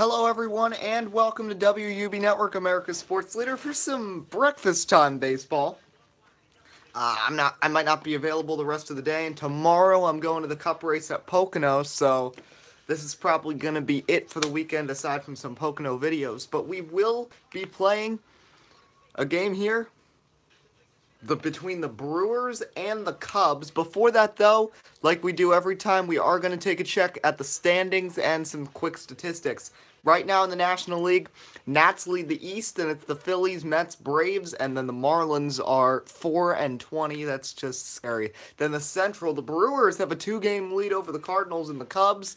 Hello everyone and welcome to WUB Network, America's sports leader, for some breakfast time baseball. I might not be available the rest of the day, and tomorrow I'm going to the Cup race at Pocono, so this is probably going to be it for the weekend aside from some Pocono videos. But we will be playing a game here between the Brewers and the Cubs. Before that, though, like we do every time, we are going to take a check at the standings and some quick statistics. Right now in the National League, Nats lead the East, and it's the Phillies, Mets, Braves, and then the Marlins are 4-20. That's just scary. Then the Central, the Brewers have a 2-game lead over the Cardinals and the Cubs,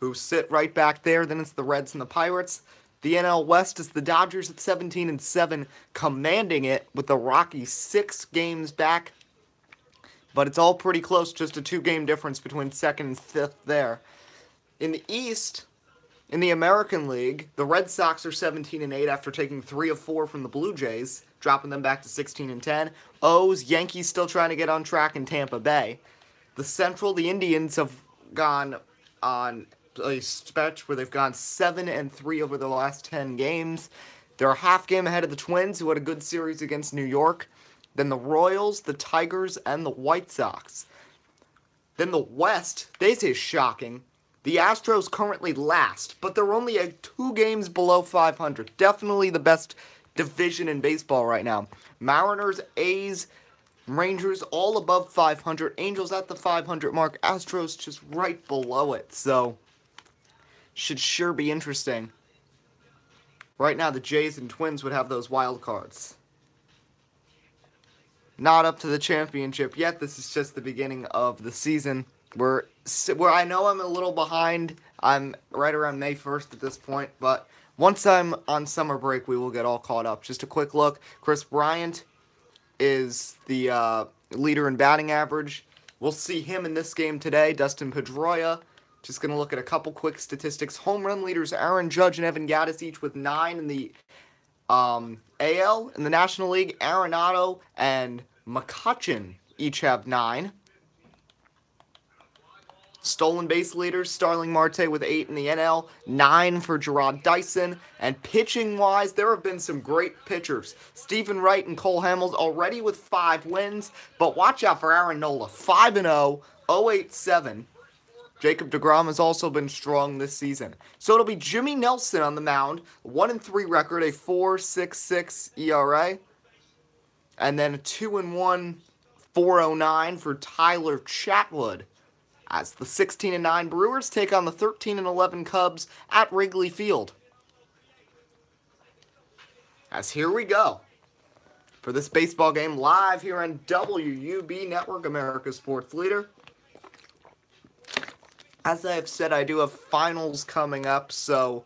who sit right back there. Then it's the Reds and the Pirates. The NL West is the Dodgers at 17-7, commanding it with the Rockies 6 games back. But it's all pretty close, just a 2-game difference between 2nd and 5th there. In the East, in the American League, the Red Sox are 17-8 after taking 3 of 4 from the Blue Jays, dropping them back to 16-10. O's, Yankees still trying to get on track in Tampa Bay. The Central, the Indians have gone on a stretch where they've gone 7-3 over the last 10 games. They're a half game ahead of the Twins, who had a good series against New York. Then the Royals, the Tigers, and the White Sox. Then the West, this is shocking. The Astros currently last, but they're only 2 games below 500. Definitely the best division in baseball right now. Mariners, A's, Rangers all above 500. Angels at the 500 mark. Astros just right below it. So should sure be interesting. Right now, the Jays and Twins would have those wild cards. Not up to the championship yet. This is just the beginning of the season. Where I know I'm a little behind. I'm right around May 1st at this point. But once I'm on summer break, we will get all caught up. Just a quick look. Kris Bryant is the leader in batting average. We'll see him in this game today. Dustin Pedroia. Just going to look at a couple quick statistics. Home run leaders, Aaron Judge and Evan Gattis, each with 9 in the AL. In the National League, Arenado and McCutchen each have 9. Stolen base leaders, Starling Marte with 8 in the NL, 9 for Gerard Dyson. And pitching-wise, there have been some great pitchers. Stephen Wright and Cole Hamels already with 5 wins. But watch out for Aaron Nola, 5-0, 0.87. Jacob deGrom has also been strong this season. So it'll be Jimmy Nelson on the mound, 1-3 record, a 4.66 ERA. And then a 2-1, 4.09 for Tyler Chatwood, as the 16-9 Brewers take on the 13-11 Cubs at Wrigley Field. As here we go for this baseball game live here on WUB Network, America's sports leader. As I have said, I do have finals coming up, so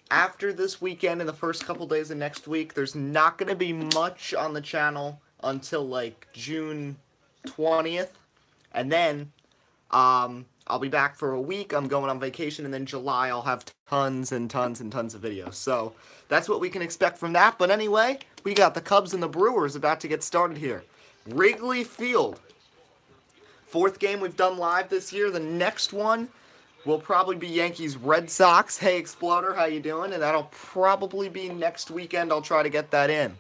after this weekend and the first couple days of next week, there's not going to be much on the channel until like June 20th, and then I'll be back for a week. I'm going on vacation, and then July I'll have tons and tons and tons of videos. So that's what we can expect from that. But anyway, we got the Cubs and the Brewers about to get started here. Wrigley Field. 4th game we've done live this year. The next one will probably be Yankees Red Sox. Hey Exploder, how you doing? And that'll probably be next weekend. I'll try to get that in.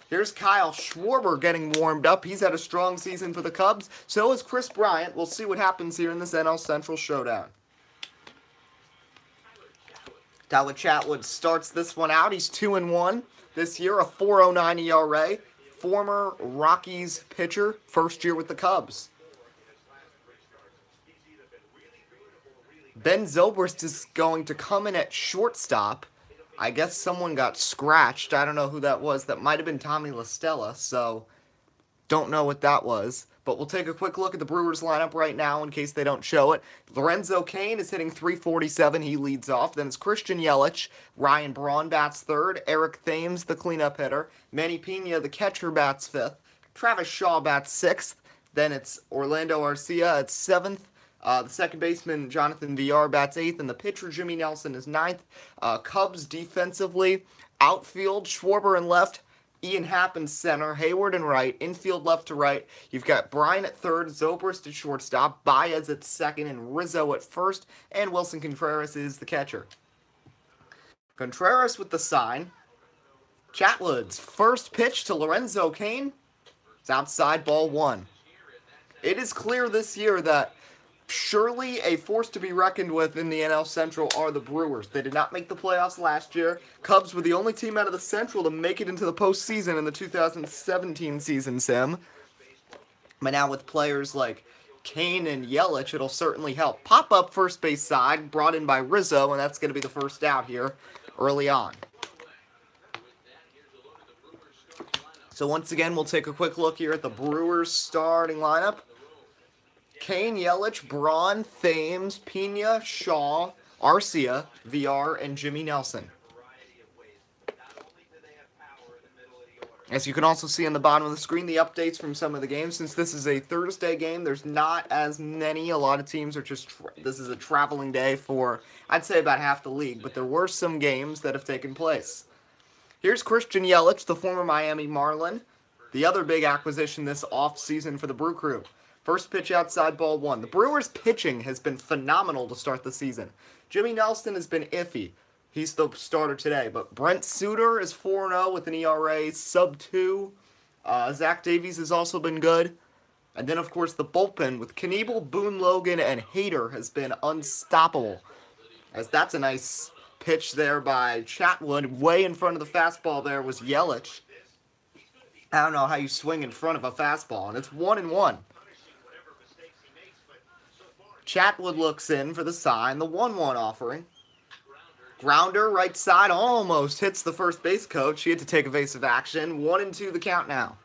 Here's Kyle Schwarber getting warmed up. He's had a strong season for the Cubs. So is Kris Bryant. We'll see what happens here in this NL Central showdown. Tyler Chatwood starts this one out. He's 2-1 this year, a 4.09 ERA. Former Rockies pitcher, first year with the Cubs. Ben Zobrist is going to come in at shortstop. I guess someone got scratched. I don't know who that was. That might have been Tommy La Stella, so don't know what that was. But we'll take a quick look at the Brewers lineup right now in case they don't show it. Lorenzo Cain is hitting .347. He leads off. Then it's Christian Yelich. Ryan Braun bats third. Eric Thames, the cleanup hitter. Manny Pena, the catcher, bats 5th. Travis Shaw bats 6th. Then it's Orlando Arcia at 7th. The second baseman, Jonathan VR, bats 8th, and the pitcher, Jimmy Nelson, is 9th. Cubs defensively, outfield, Schwarber in left, Ian Happ in center, Hayward in right, infield left to right. You've got Bryan at third, Zobrist at shortstop, Baez at second, and Rizzo at first, and Wilson Contreras is the catcher. Contreras with the sign. Chatwood's first pitch to Lorenzo Cain. It's outside, ball one. It is clear this year that surely a force to be reckoned with in the NL Central are the Brewers. They did not make the playoffs last year. Cubs were the only team out of the Central to make it into the postseason in the 2017 season, Sim. But now with players like Cain and Yelich, it'll certainly help. Pop-up first base side, brought in by Rizzo, and that's going to be the first out here early on. So once again, we'll take a quick look here at the Brewers starting lineup. Cain, Yelich, Braun, Thames, Pena, Shaw, Arcia, VR, and Jimmy Nelson. As you can also see on the bottom of the screen, the updates from some of the games. Since this is a Thursday game, there's not as many. A lot of teams are just, this is a traveling day for, I'd say, about half the league. But there were some games that have taken place. Here's Christian Yelich, the former Miami Marlin. The other big acquisition this offseason for the Brew Crew. First pitch outside, ball one. The Brewers' pitching has been phenomenal to start the season. Jimmy Nelson has been iffy. He's the starter today. But Brent Suter is 4-0 with an ERA sub-2. Zach Davies has also been good. And then, of course, the bullpen with Knievel, Boone Logan, and Hader has been unstoppable. As that's a nice pitch there by Chatwood. Way in front of the fastball there was Yelich. I don't know how you swing in front of a fastball. And it's 1-1. Chatwood looks in for the sign. The 1-1 offering. Grounder, right side, almost hits the first base coach. He had to take evasive action. 1-2 the count now.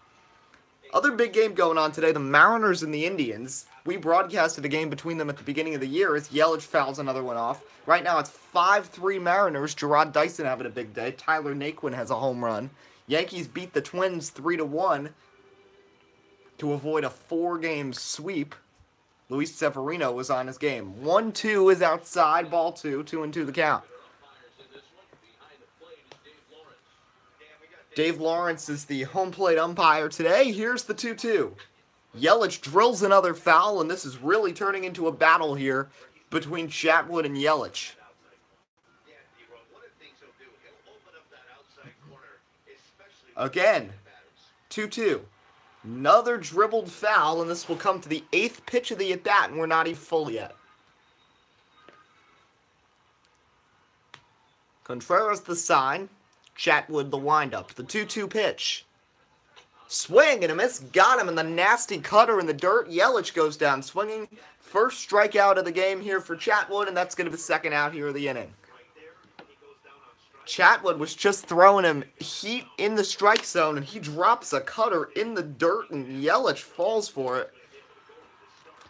Other big game going on today, the Mariners and the Indians. We broadcasted a game between them at the beginning of the year as Yelich fouls another one off. Right now it's 5-3 Mariners. Gerard Dyson having a big day. Tyler Naquin has a home run. Yankees beat the Twins 3-1 to avoid a 4-game sweep. Luis Severino was on his game. 1-2 is outside, ball two. 2-2 the count. Dave Lawrence is the home plate umpire today. Here's the 2-2. Yelich drills another foul, and this is really turning into a battle here between Chatwood and Yelich. Again, 2-2. Another dribbled foul, and this will come to the 8th pitch of the at-bat, and we're not even full yet. Contreras the sign. Chatwood the windup. The 2-2 pitch. Swing and a miss. Got him in the nasty cutter in the dirt. Yelich goes down swinging. First strikeout of the game here for Chatwood, and that's going to be the second out here of the inning. Chatwood was just throwing him heat in the strike zone, and he drops a cutter in the dirt, and Yelich falls for it.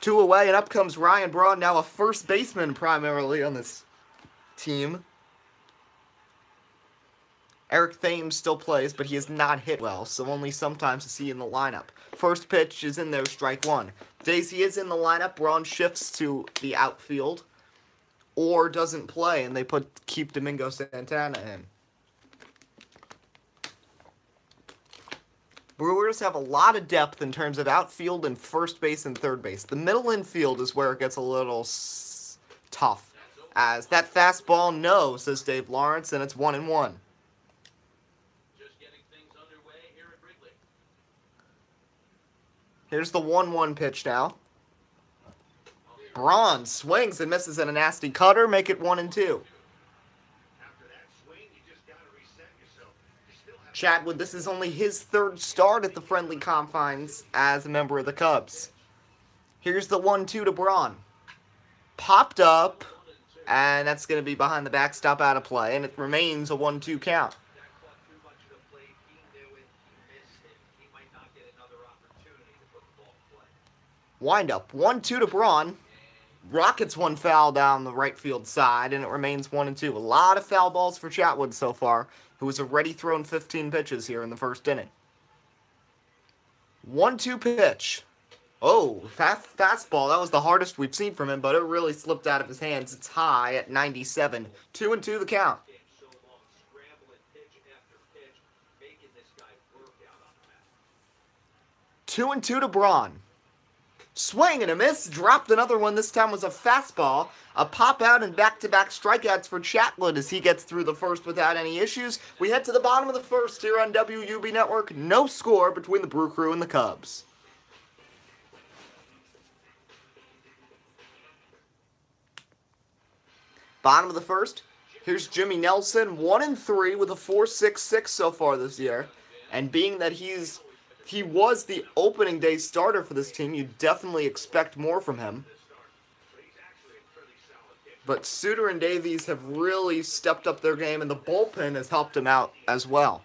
2 away, and up comes Ryan Braun, now a first baseman primarily on this team. Eric Thames still plays, but he has not hit well, so only sometimes is he in the lineup. First pitch is in there, strike one. Daisy is in the lineup. Braun shifts to the outfield, or doesn't play, and they keep Domingo Santana in. Brewers have a lot of depth in terms of outfield and first base and third base. The middle infield is where it gets a little tough, as that fastball no, says Dave Lawrence, and it's 1-1. Here's the 1-1 pitch now. Braun swings and misses at a nasty cutter, make it 1-2. Chatwood, this is only his 3rd start at the friendly confines as a member of the Cubs. Here's the 1-2 to Braun. Popped up, and that's going to be behind the backstop out of play, and it remains a 1-2 count. Windup, 1-2 to Braun. Rockets one foul down the right field side, and it remains 1-2. A lot of foul balls for Chatwood so far, who has already thrown 15 pitches here in the first inning. 1-2 pitch. Oh, fastball. That was the hardest we've seen from him, but it really slipped out of his hands. It's high at 97. 2-2 the count. 2-2 to Braun. Swing and a miss, dropped another one. This time was a fastball. A pop out and back-to-back strikeouts for Chatwood as he gets through the first without any issues. We head to the bottom of the first here on WUB Network. No score between the Brew Crew and the Cubs. Bottom of the first, here's Jimmy Nelson, 1-3 with a 4.66 so far this year. And being that he was the opening day starter for this team, you definitely expect more from him. But Suter and Davies have really stepped up their game, and the bullpen has helped him out as well.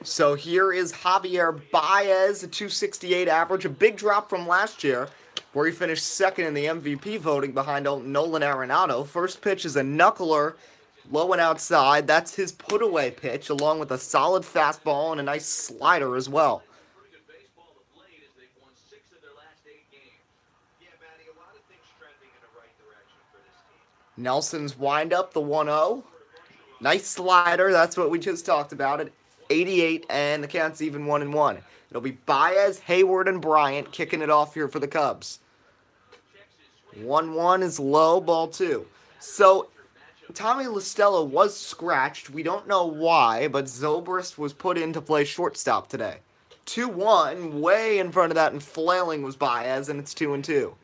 So here is Javier Baez, a 268 average, a big drop from last year, where he finished second in the MVP voting behind Nolan Arenado. First pitch is a knuckler, low and outside. That's his put-away pitch, along with a solid fastball and a nice slider as well. Nelson's windup, the 1-0. Nice slider, that's what we just talked about at 88, and the count's even 1-1. It'll be Baez, Hayward, and Bryant kicking it off here for the Cubs. 1-1 is low, ball 2. So, Tommy LaStella was scratched. We don't know why, but Zobrist was put in to play shortstop today. 2-1, way in front of that, and flailing was Baez, and it's 2-2.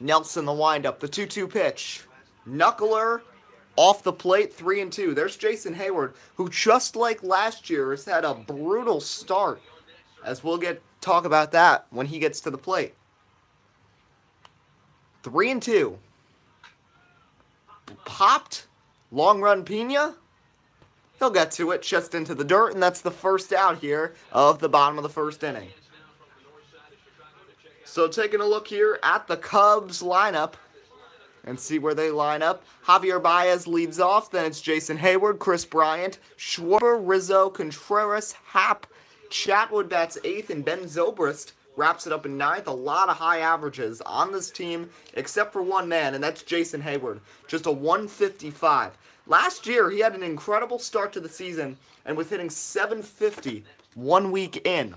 Nelson, the windup, the 2-2 pitch. Knuckler, off the plate, 3-2. There's Jason Hayward, who just like last year has had a brutal start, as we'll talk about that when he gets to the plate. 3-2. Popped. Long run Pena. He'll get to it, just into the dirt, and that's the first out here of the bottom of the first inning. So taking a look here at the Cubs lineup and see where they line up. Javier Baez leads off, then it's Jason Hayward, Chris Bryant, Schwarber, Rizzo, Contreras, Happ, Chatwood bats 8th, and Ben Zobrist wraps it up in 9th. A lot of high averages on this team, except for one man, and that's Jason Hayward. Just a 155. Last year, he had an incredible start to the season and was hitting .750 1 week in.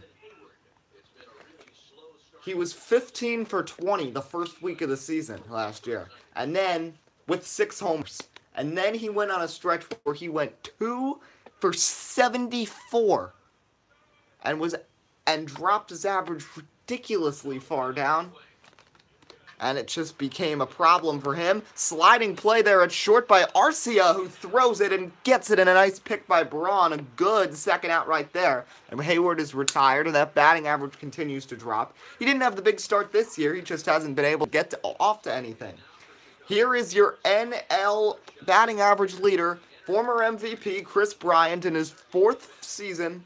He was 15 for 20 the first week of the season last year. And then, with 6 homers. And then he went on a stretch where he went 2 for 74. And dropped his average ridiculously far down. And it just became a problem for him. Sliding play there at short by Arcia, who throws it and gets it in a nice pick by Braun. A good second out right there. And Hayward is retired, and that batting average continues to drop. He didn't have the big start this year. He just hasn't been able to get off to anything. Here is your NL batting average leader, former MVP Chris Bryant in his 4th season.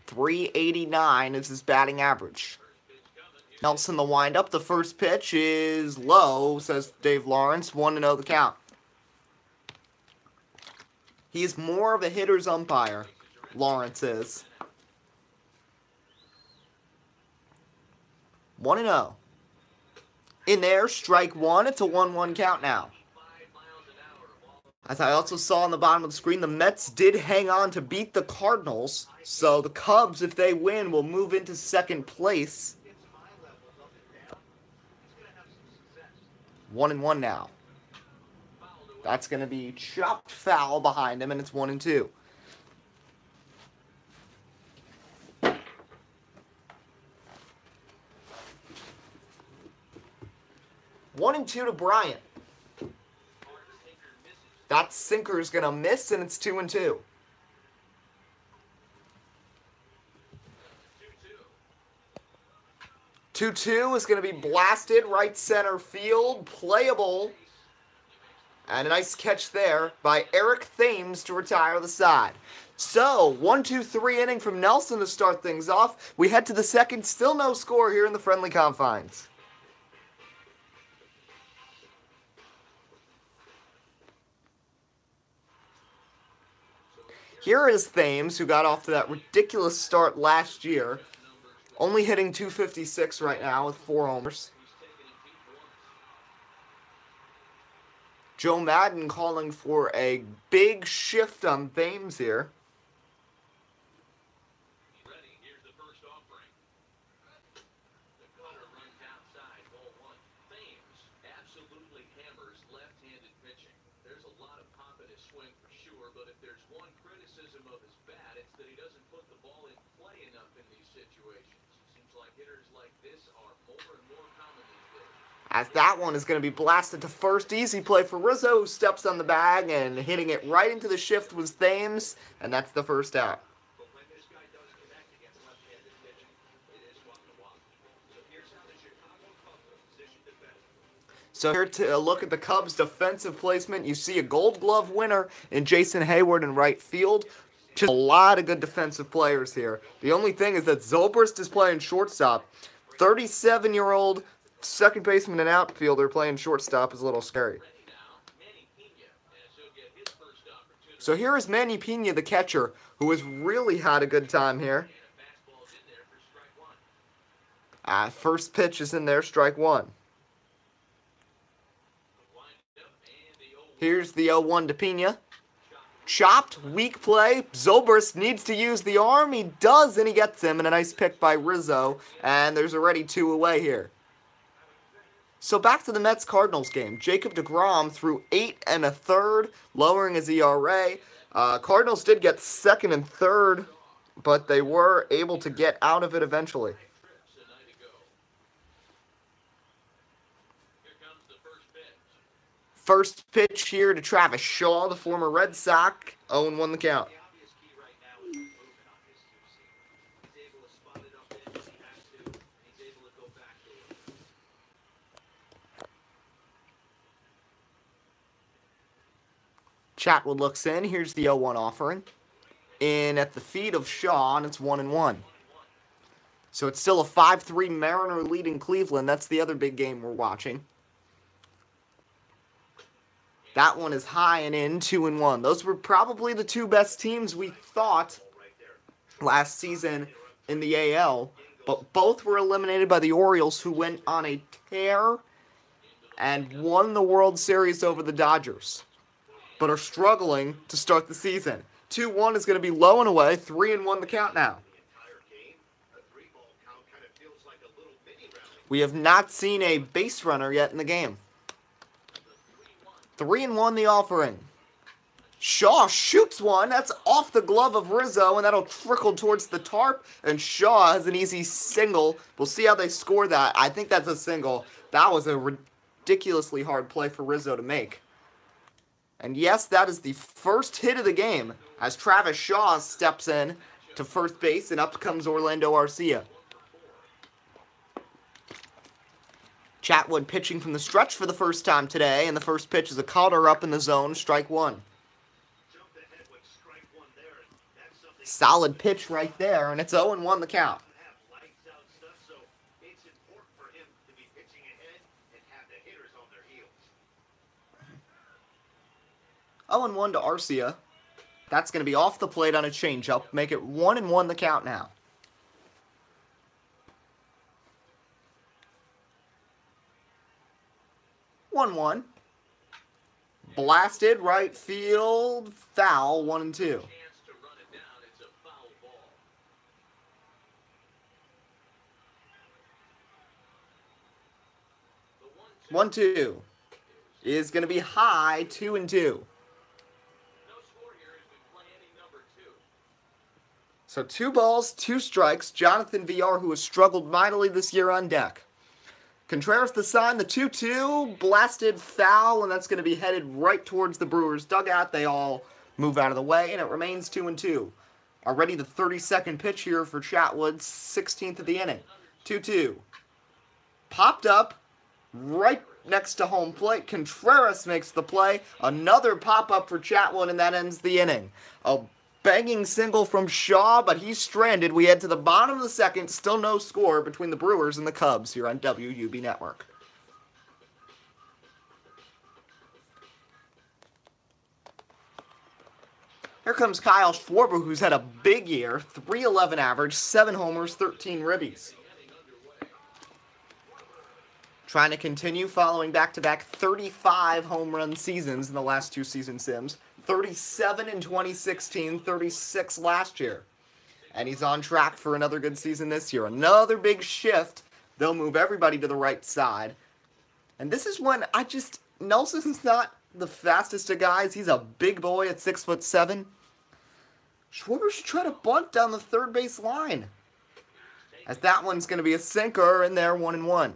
389 is his batting average. Nelson, the windup. The first pitch is low, says Dave Lawrence. 1-0 the count. He's more of a hitter's umpire, Lawrence is. 1-0. In there, strike 1. It's a 1-1 count now. As I also saw on the bottom of the screen, the Mets did hang on to beat the Cardinals. So the Cubs, if they win, will move into second place. 1-1 now. That's going to be chopped foul behind him, and it's 1-2. One and 2 to Bryant. That sinker's going to miss, and it's 2-2. 2-2 is going to be blasted right center field, playable, and a nice catch there by Eric Thames to retire the side. So, 1-2-3 inning from Nelson to start things off. We head to the second, still no score here in the friendly confines. Here is Thames, who got off to that ridiculous start last year. Only hitting .256 right now with 4 homers. Joe Madden calling for a big shift on Thames here. As that one is going to be blasted to first. Easy play for Rizzo, who steps on the bag, and hitting it right into the shift was Thames, and that's the first out. So here to look at the Cubs' defensive placement, you see a Gold Glove winner in Jason Hayward in right field. Just a lot of good defensive players here. The only thing is that Zobrist is playing shortstop. 37-year-old second baseman and outfielder playing shortstop is a little scary. So here is Manny Pena, the catcher, who has really had a good time here. First pitch is in there, strike one. Here's the 0-1 to Pena. Chopped, weak play. Zobrist needs to use the arm. He does, and he gets him, and a nice pick by Rizzo. And there's already 2 away here. So back to the Mets-Cardinals game. Jacob deGrom threw 8 1/3, lowering his ERA. Cardinals did get second and third, but they were able to get out of it eventually. First pitch here to Travis Shaw, the former Red Sox. 0-1 the count. Chatwood looks in. Here's the 0-1 offering. In at the feet of Shaw, and it's 1-1. So it's still a 5-3 Mariner lead in Cleveland. That's the other big game we're watching. That one is high and in, 2-1. Those were probably the 2 best teams we thought last season in the AL. But both were eliminated by the Orioles, who went on a tear and won the World Series over the Dodgers, but are struggling to start the season. 2-1 is going to be low and away. 3-1 the count now. We have not seen a base runner yet in the game. 3-1 the offering. Shaw shoots one. That's off the glove of Rizzo, and that'll trickle towards the tarp. And Shaw has an easy single. We'll see how they score that. I think that's a single. That was a ridiculously hard play for Rizzo to make. And yes, that is the first hit of the game as Travis Shaw steps in to first base, and up comes Orlando Arcia. Chatwood pitching from the stretch for the first time today, and the first pitch is a cutter up in the zone, strike one. Solid pitch right there, and it's 0-1 the count. 0-1 to Arcia. That's going to be off the plate on a changeup. Make it 1-1 the count now. One. Blasted right field, foul, 1-2. 1-2 is going to be high, 2-2. So 2 balls, 2 strikes. Jonathan VR, who has struggled mightily this year, on deck. Contreras the sign, the 2-2, blasted foul, and that's going to be headed right towards the Brewers' dugout. They all move out of the way, and it remains 2-2. Already the 32nd pitch here for Chatwood, 16th of the inning. 2-2. Popped up right next to home plate. Contreras makes the play. Another pop-up for Chatwood, and that ends the inning. A banging single from Shaw, but he's stranded. We head to the bottom of the second. Still no score between the Brewers and the Cubs here on WUB Network. Here comes Kyle Schwarber, who's had a big year. 311 average, 7 homers, 13 ribbies. trying to continue following back-to-back 35 home run seasons in the last two season sims. 37 in 2016, 36 last year. And he's on track for another good season this year. Another big shift. They'll move everybody to the right side. And this is when Nelson's not the fastest of guys. He's a big boy at 6'7". Schwarber should try to bunt down the third base line, as that one's going to be a sinker in there, 1-1.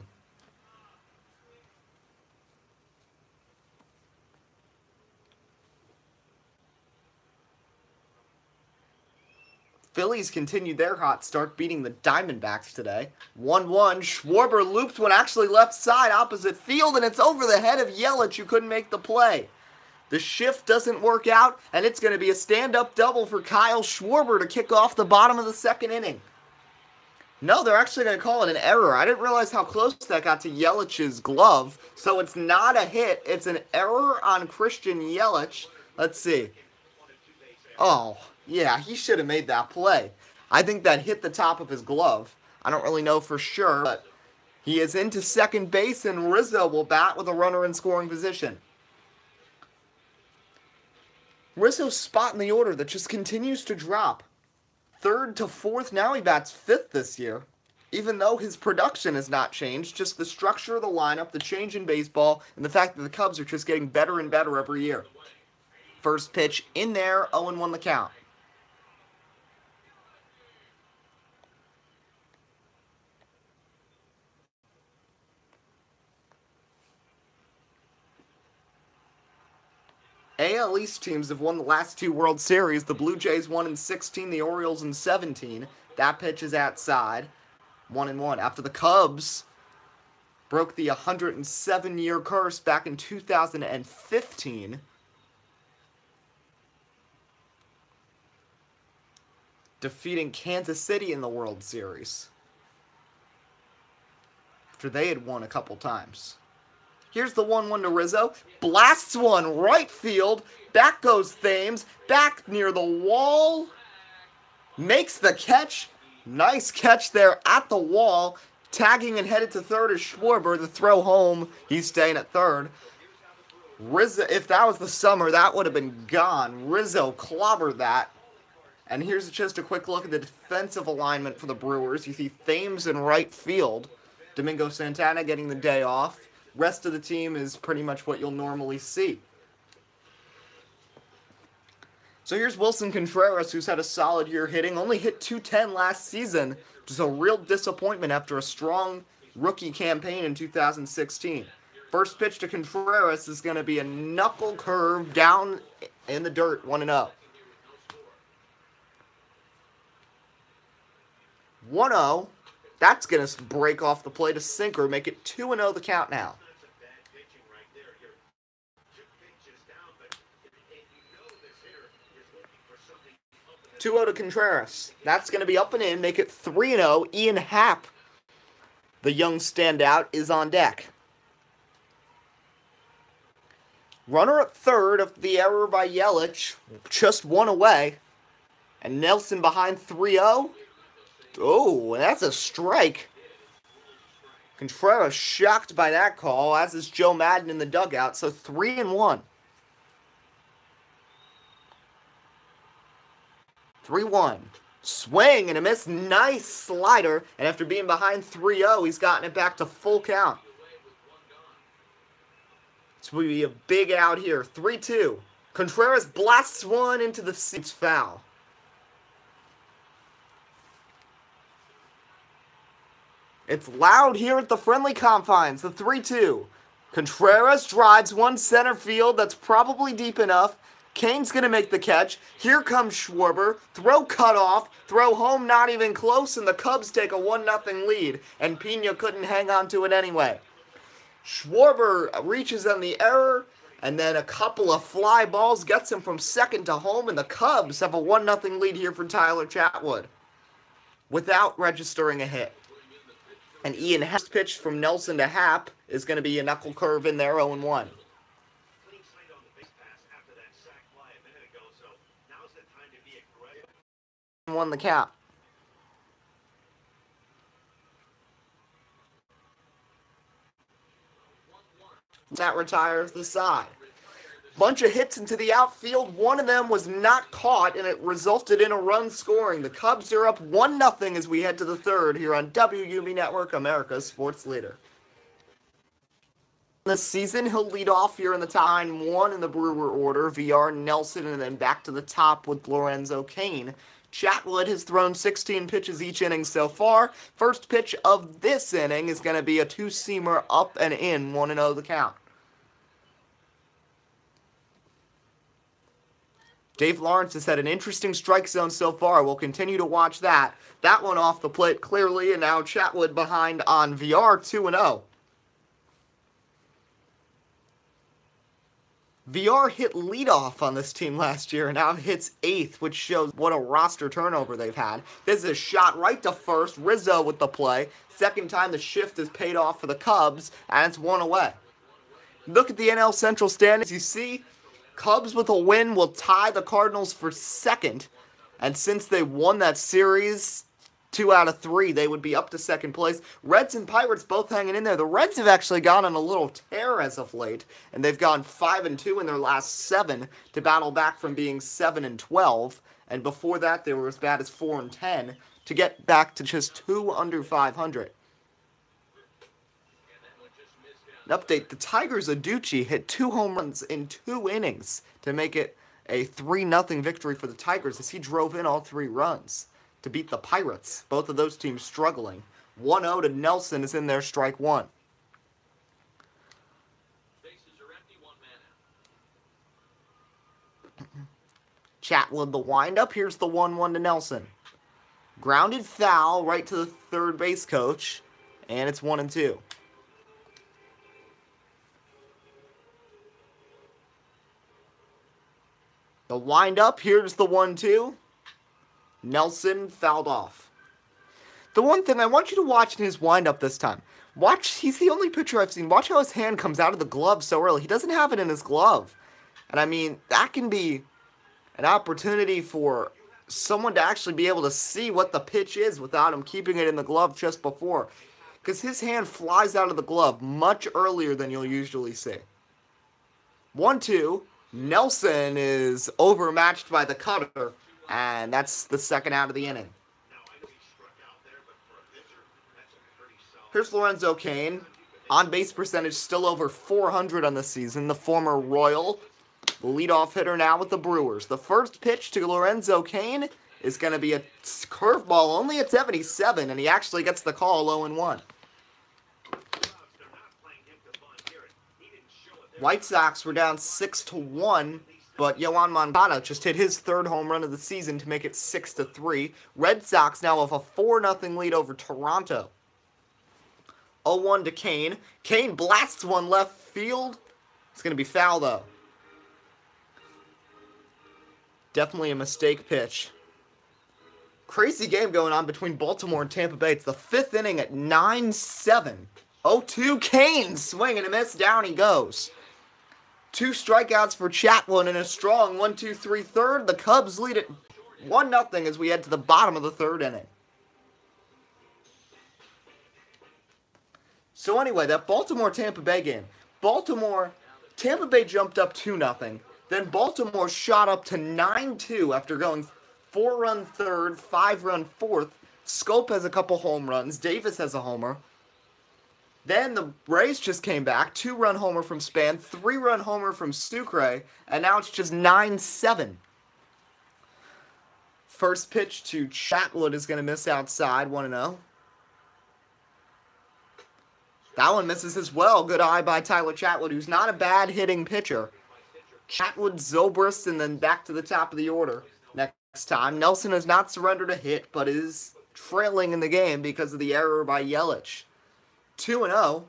Phillies continued their hot start, beating the Diamondbacks today. 1-1. Schwarber looped one actually left side opposite field, and it's over the head of Yelich, who couldn't make the play. The shift doesn't work out, and it's going to be a stand-up double for Kyle Schwarber to kick off the bottom of the second inning. No, they're actually going to call it an error. I didn't realize how close that got to Yelich's glove. So it's not a hit. It's an error on Christian Yelich. Let's see. Oh, yeah, he should have made that play. I think that hit the top of his glove. I don't really know for sure, but he is into second base, and Rizzo will bat with a runner in scoring position. Rizzo's spot in the order that just continues to drop. Third to fourth, now he bats fifth this year. Even though his production has not changed, just the structure of the lineup, the change in baseball, and the fact that the Cubs are just getting better and better every year. First pitch in there, 0-1 the count. AL East teams have won the last two World Series. The Blue Jays won in 16, the Orioles in 17. That pitch is outside. 1-1. After the Cubs broke the 107-year curse back in 2015. Defeating Kansas City in the World Series. After they had won a couple times. Here's the 1-1 to Rizzo. Blasts one right field. Back goes Thames. Back near the wall. Makes the catch. Nice catch there at the wall. Tagging and headed to third is Schwarber. The throw home. He's staying at third. Rizzo, if that was the summer, that would have been gone. Rizzo clobbered that. And here's just a quick look at the defensive alignment for the Brewers. You see Thames in right field. Domingo Santana getting the day off. Rest of the team is pretty much what you'll normally see. So here's Wilson Contreras, who's had a solid year hitting. Only hit .210 last season, which is a real disappointment after a strong rookie campaign in 2016. First pitch to Contreras is going to be a knuckle curve down in the dirt, 1-0. 1-0. That's going to break off the plate, a sinker, make it 2-0 the count now. 2-0 to Contreras. That's going to be up and in, make it 3-0. Ian Happ, the young standout, is on deck. Runner at third of the error by Yelich, just one away. And Nelson behind 3-0. Oh, and that's a strike. Contreras shocked by that call, as is Joe Madden in the dugout, so 3-1. 3-1. Swing and a miss. Nice slider. And after being behind 3-0, he's gotten it back to full count. This will be a big out here. 3-2. Contreras blasts one into the seats, foul. It's loud here at the friendly confines. The 3-2. Contreras drives one center field that's probably deep enough. Kane's going to make the catch. Here comes Schwarber. Throw cut off. Throw home, not even close, and the Cubs take a 1-0 lead. And Pena couldn't hang on to it anyway. Schwarber reaches on the error, and then a couple of fly balls gets him from second to home, and the Cubs have a 1-0 lead here for Tyler Chatwood without registering a hit. And Ian Happ's pitch from Nelson to Happ is going to be a knuckle curve in there, 0-1. Won the count. That retires the side. Bunch of hits into the outfield. One of them was not caught, and it resulted in a run scoring. The Cubs are up 1-0 as we head to the third here on WUB Network, America's sports leader. This season, he'll lead off here in the top 9-1 in the Brewer order. VR, Nelson, and then back to the top with Lorenzo Cain. Chatwood has thrown 16 pitches each inning so far. First pitch of this inning is going to be a two-seamer up and in, 1-0 the count. Dave Lawrence has had an interesting strike zone so far. We'll continue to watch that. That one off the plate clearly, and now Chatwood behind on VR, 2-0. VR hit leadoff on this team last year and now hits 8th, which shows what a roster turnover they've had. This is a shot right to first. Rizzo with the play. Second time the shift is paid off for the Cubs, and it's 1 away. Look at the NL Central standings. You see, Cubs with a win will tie the Cardinals for second, and since they won that series 2 out of 3, they would be up to second place. Reds and Pirates both hanging in there. The Reds have actually gone on a little tear as of late, and they've gone 5-2 in their last 7 to battle back from being 7-12, and before that they were as bad as 4-10 to get back to just 2 under 500. An update, the Tigers' Aducci hit 2 home runs in 2 innings to make it a 3-0 victory for the Tigers as he drove in all 3 runs to beat the Pirates. Both of those teams struggling. 1-0 to Nelson is in there, strike 1. Bases are empty, 1 man out. Chatwood the windup. Here's the 1-1 to Nelson. Grounded foul right to the third base coach, and it's 1-2. The windup. Here's the 1-2. Nelson fouled off. The one thing I want you to watch in his windup this time. Watch, he's the only pitcher I've seen. Watch how his hand comes out of the glove so early. He doesn't have it in his glove. And I mean, that can be an opportunity for someone to actually be able to see what the pitch is without him keeping it in the glove just before. Because his hand flies out of the glove much earlier than you'll usually see. 1-2. Nelson is overmatched by the cutter. And that's the second out of the inning. Here's Lorenzo Cain. On-base percentage still over 400 on the season. The former Royal. The leadoff hitter now with the Brewers. The first pitch to Lorenzo Cain is going to be a curveball only at 77. And he actually gets the call 0-1. White Sox were down 6-1. But Yoan Moncada just hit his 3rd home run of the season to make it 6-3. Red Sox now have a 4-0 lead over Toronto. 0-1 to Cain. Cain blasts one left field. It's going to be foul, though. Definitely a mistake pitch. Crazy game going on between Baltimore and Tampa Bay. It's the 5th inning at 9-7. 0-2, Cain. Swing and a miss. Down he goes. 2 strikeouts for Chatwood and a strong 1-2-3 third. The Cubs lead it 1-0 as we head to the bottom of the 3rd inning. So anyway, that Baltimore-Tampa Bay game. Tampa Bay jumped up 2-0. Then Baltimore shot up to 9-2 after going 4-run 3rd, 5-run 4th. Scope has a couple home runs. Davis has a homer. Then the Rays just came back, 2-run homer from Span, 3-run homer from Sucre, and now it's just 9-7. First pitch to Chatwood is going to miss outside, 1-0. That one misses as well. Good eye by Tyler Chatwood, who's not a bad hitting pitcher. Chatwood, Zobrist, and then back to the top of the order next time. Nelson has not surrendered a hit, but is trailing in the game because of the error by Yelich. 2-0.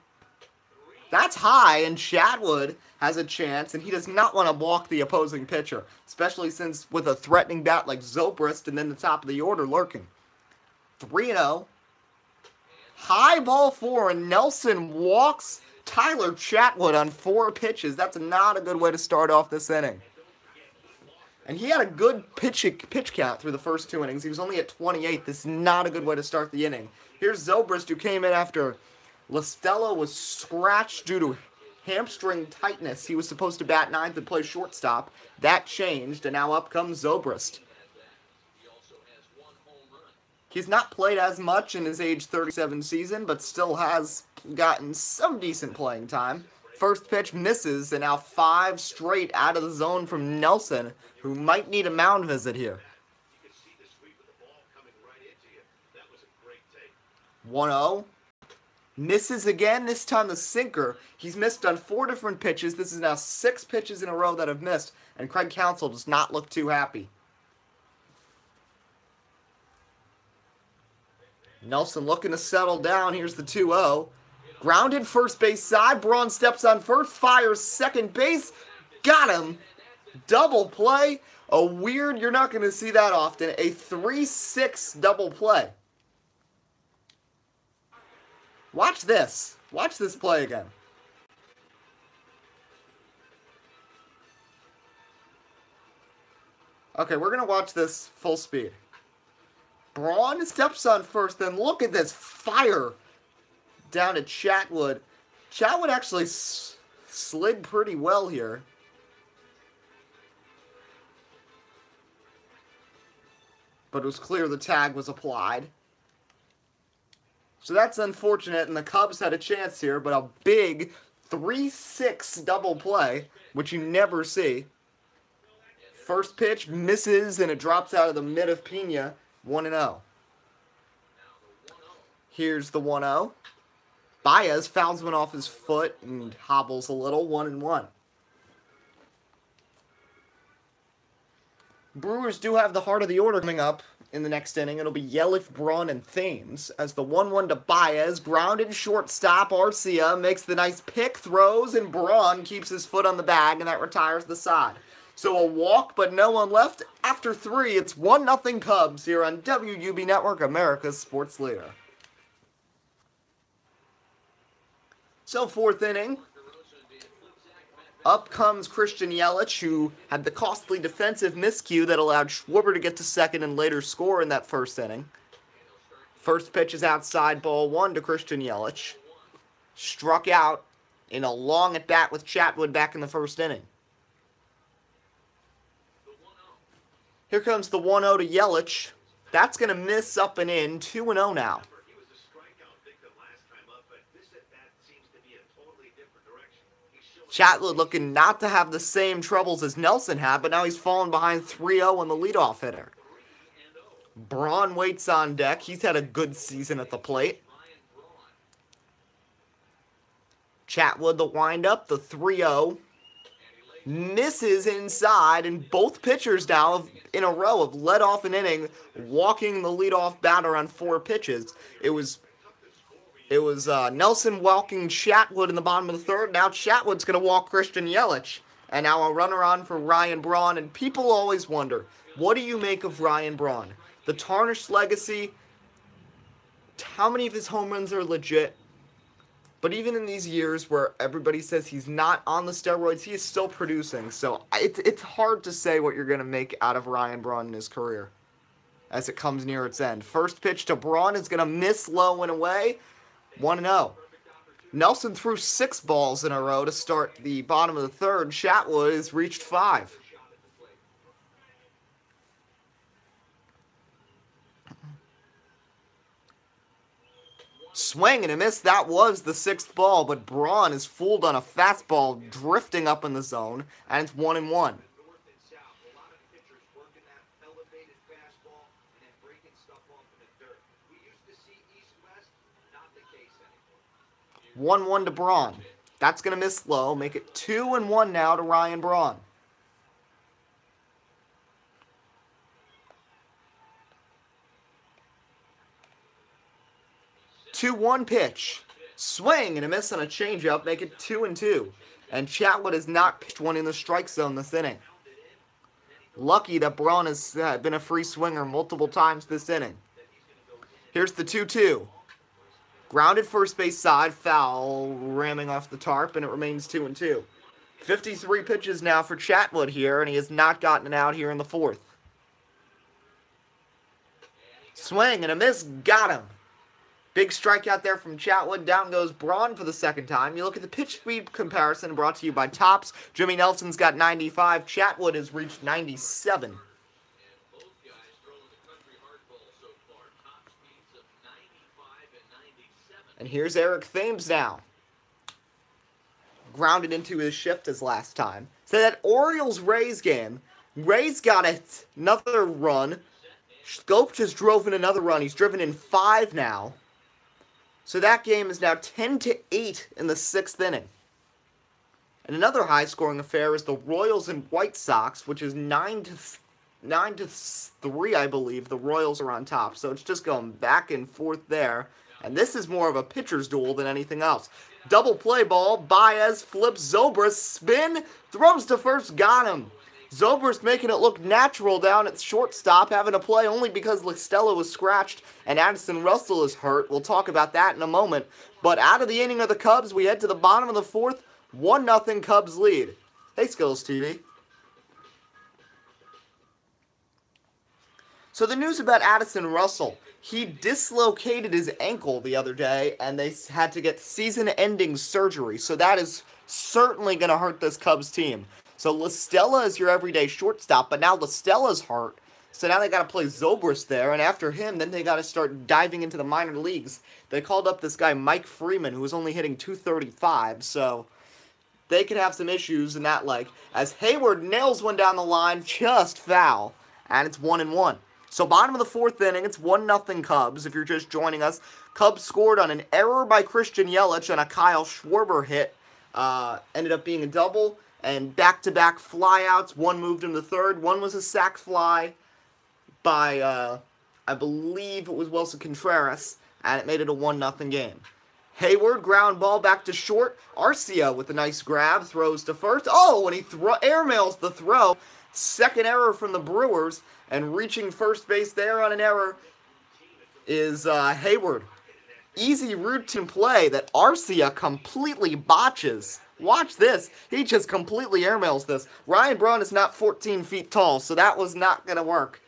That's high, and Chatwood has a chance, and he does not want to walk the opposing pitcher, especially since with a threatening bat like Zobrist and then the top of the order lurking. 3-0. High ball 4, and Nelson walks Tyler Chatwood on 4 pitches. That's not a good way to start off this inning. And he had a good pitch count through the first 2 innings. He was only at 28. This is not a good way to start the inning. Here's Zobrist, who came in after Listella was scratched due to hamstring tightness. He was supposed to bat ninth and play shortstop. That changed, and now up comes Zobrist. He's not played as much in his age 37 season, but still has gotten some decent playing time. First pitch misses, and now 5 straight out of the zone from Nelson, who might need a mound visit here. 1-0. Misses again, this time the sinker. He's missed on 4 different pitches. This is now 6 pitches in a row that have missed, and Craig Counsell does not look too happy. Nelson looking to settle down. Here's the 2-0. Grounded first base side. Braun steps on first, fires second base. Got him. Double play. A weird, you're not going to see that often, a 3-6 double play. Watch this. Watch this play again. Okay, we're going to watch this full speed. Braun steps on first, then look at this fire down to Chatwood. Chatwood actually slid pretty well here. But it was clear the tag was applied. So that's unfortunate, and the Cubs had a chance here, but a big 3-6 double play, which you never see. First pitch misses, and it drops out of the mid of Pena. 1-0. Here's the 1-0. Baez fouls one off his foot and hobbles a little. 1-1. Brewers do have the heart of the order coming up in the next inning. It'll be Yelich, Braun, and Thames. As the 1-1 to Baez, grounded shortstop, Arcia makes the nice pick, throws, and Braun keeps his foot on the bag, and that retires the side. So a walk, but no one left. After 3, it's 1-0 Cubs here on WUB Network, America's sports leader. So 4th inning. Up comes Christian Yelich, who had the costly defensive miscue that allowed Schwarber to get to second and later score in that first inning. First pitch is outside, ball 1 to Christian Yelich. Struck out in a long at-bat with Chatwood back in the first inning. Here comes the 1-0 to Yelich. That's going to miss up and in. 2-0 now. Chatwood looking not to have the same troubles as Nelson had, but now he's fallen behind 3-0 on the leadoff hitter. Braun waits on deck. He's had a good season at the plate. Chatwood the windup, the 3-0. Misses inside, and both pitchers now in a row have led off an inning, walking the leadoff batter on 4 pitches. It was Nelson walking Chatwood in the bottom of the 3rd. Now Chatwood's going to walk Christian Yelich. And now a runner on for Ryan Braun. And people always wonder, what do you make of Ryan Braun? The tarnished legacy, how many of his home runs are legit? But even in these years where everybody says he's not on the steroids, he is still producing. So it's hard to say what you're going to make out of Ryan Braun in his career as it comes near its end. First pitch to Braun is going to miss low and away. 1-0. Nelson threw 6 balls in a row to start the bottom of the 3rd. Chatwood has reached 5. Swing and a miss. That was the 6th ball, but Braun is fooled on a fastball drifting up in the zone, and it's 1-1. 1-1 to Braun. That's going to miss low. Make it 2-1 now to Ryan Braun. Two 2-1 pitch. Swing and a miss on a changeup. Make it 2-2. And Chatwood has not pitched one in the strike zone this inning. Lucky that Braun has been a free swinger multiple times this inning. Here's the 2-2. Grounded first base side, foul, ramming off the tarp, and it remains 2-2. 53 pitches now for Chatwood here, and he has not gotten it out here in the 4th. Swing and a miss, got him. Big strikeout there from Chatwood. Down goes Braun for the second time. You look at the pitch speed comparison brought to you by Topps. Jimmy Nelson's got 95. Chatwood has reached 97. And both guys throwing the country hardball so far. Top speeds of 95 and 97. And here's Eric Thames now. Grounded into his shift as last time. So that Orioles-Rays game, Rays got another run. Scope just drove in another run. He's driven in 5 now. So that game is now 10-8 in the 6th inning. And another high-scoring affair is the Royals and White Sox, which is 9-3, I believe. The Royals are on top, so it's just going back and forth there. And this is more of a pitcher's duel than anything else. Double play ball. Baez flips Zobrist. Spin. Throws to first. Got him. Zobrist making it look natural down at shortstop, having to play only because Listella was scratched and Addison Russell is hurt. We'll talk about that in a moment. But out of the inning of the Cubs, we head to the bottom of the 4th. 1-0 Cubs lead. Hey, Skills TV. So the news about Addison Russell. He dislocated his ankle the other day, and they had to get season-ending surgery. So that is certainly going to hurt this Cubs team. So Listella is your everyday shortstop, but now Listella's hurt. So now they got to play Zobrist there, and after him, then they got to start diving into the minor leagues. They called up this guy Mike Freeman, who was only hitting .235, so they could have some issues in that leg. As Hayward nails one down the line, just foul, and it's 1-1. So bottom of the 4th inning, it's 1-0 Cubs, if you're just joining us. Cubs scored on an error by Christian Yelich and a Kyle Schwarber hit. Ended up being a double. And back-to-back flyouts. One moved him to third. One was a sac fly by, I believe it was Wilson Contreras. And it made it a 1-0 game. Hayward, ground ball back to short. Arcia with a nice grab. Throws to first. Oh, and he airmails the throw. Second error from the Brewers. And reaching first base there on an error is Hayward. Easy routine play that Arcia completely botches. Watch this. He just completely airmails this. Ryan Braun is not 14 feet tall, so that was not going to work.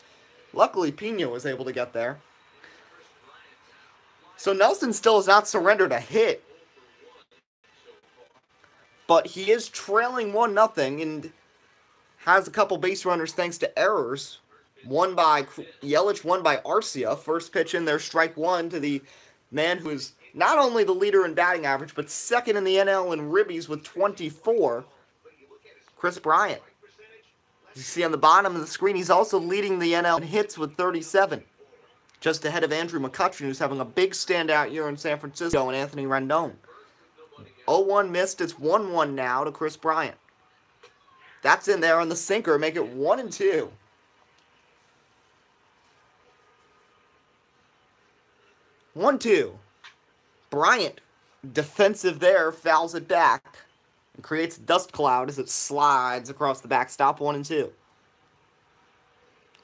Luckily, Pena was able to get there. So Nelson still has not surrendered a hit. But he is trailing 1-0 and has a couple base runners thanks to errors. One by Yelich, one by Arcia. First pitch in there, strike one to the man who is not only the leader in batting average, but second in the NL in ribbies with 24, Chris Bryant. You see on the bottom of the screen, he's also leading the NL in hits with 37, just ahead of Andrew McCutchen, who's having a big standout year in San Francisco, and Anthony Rendon. 0-1 missed, it's 1-1 now to Chris Bryant. That's in there on the sinker, make it 1-2. 1-2. Bryant, defensive there, fouls it back and creates a dust cloud as it slides across the backstop. 1-2.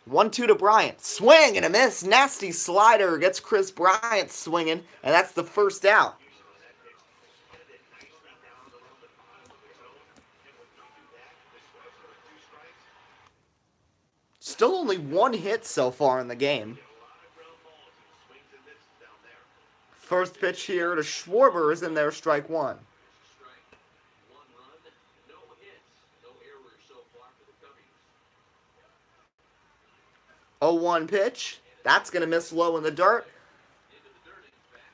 1-2 to Bryant. Swing and a miss. Nasty slider gets Chris Bryant swinging, and that's the first out. Still only one hit so far in the game. First pitch here to Schwarber is in there, strike one. 1 run, no hits, no errors so far for the Cubbies. 0-1 pitch. That's going to miss low in the dirt.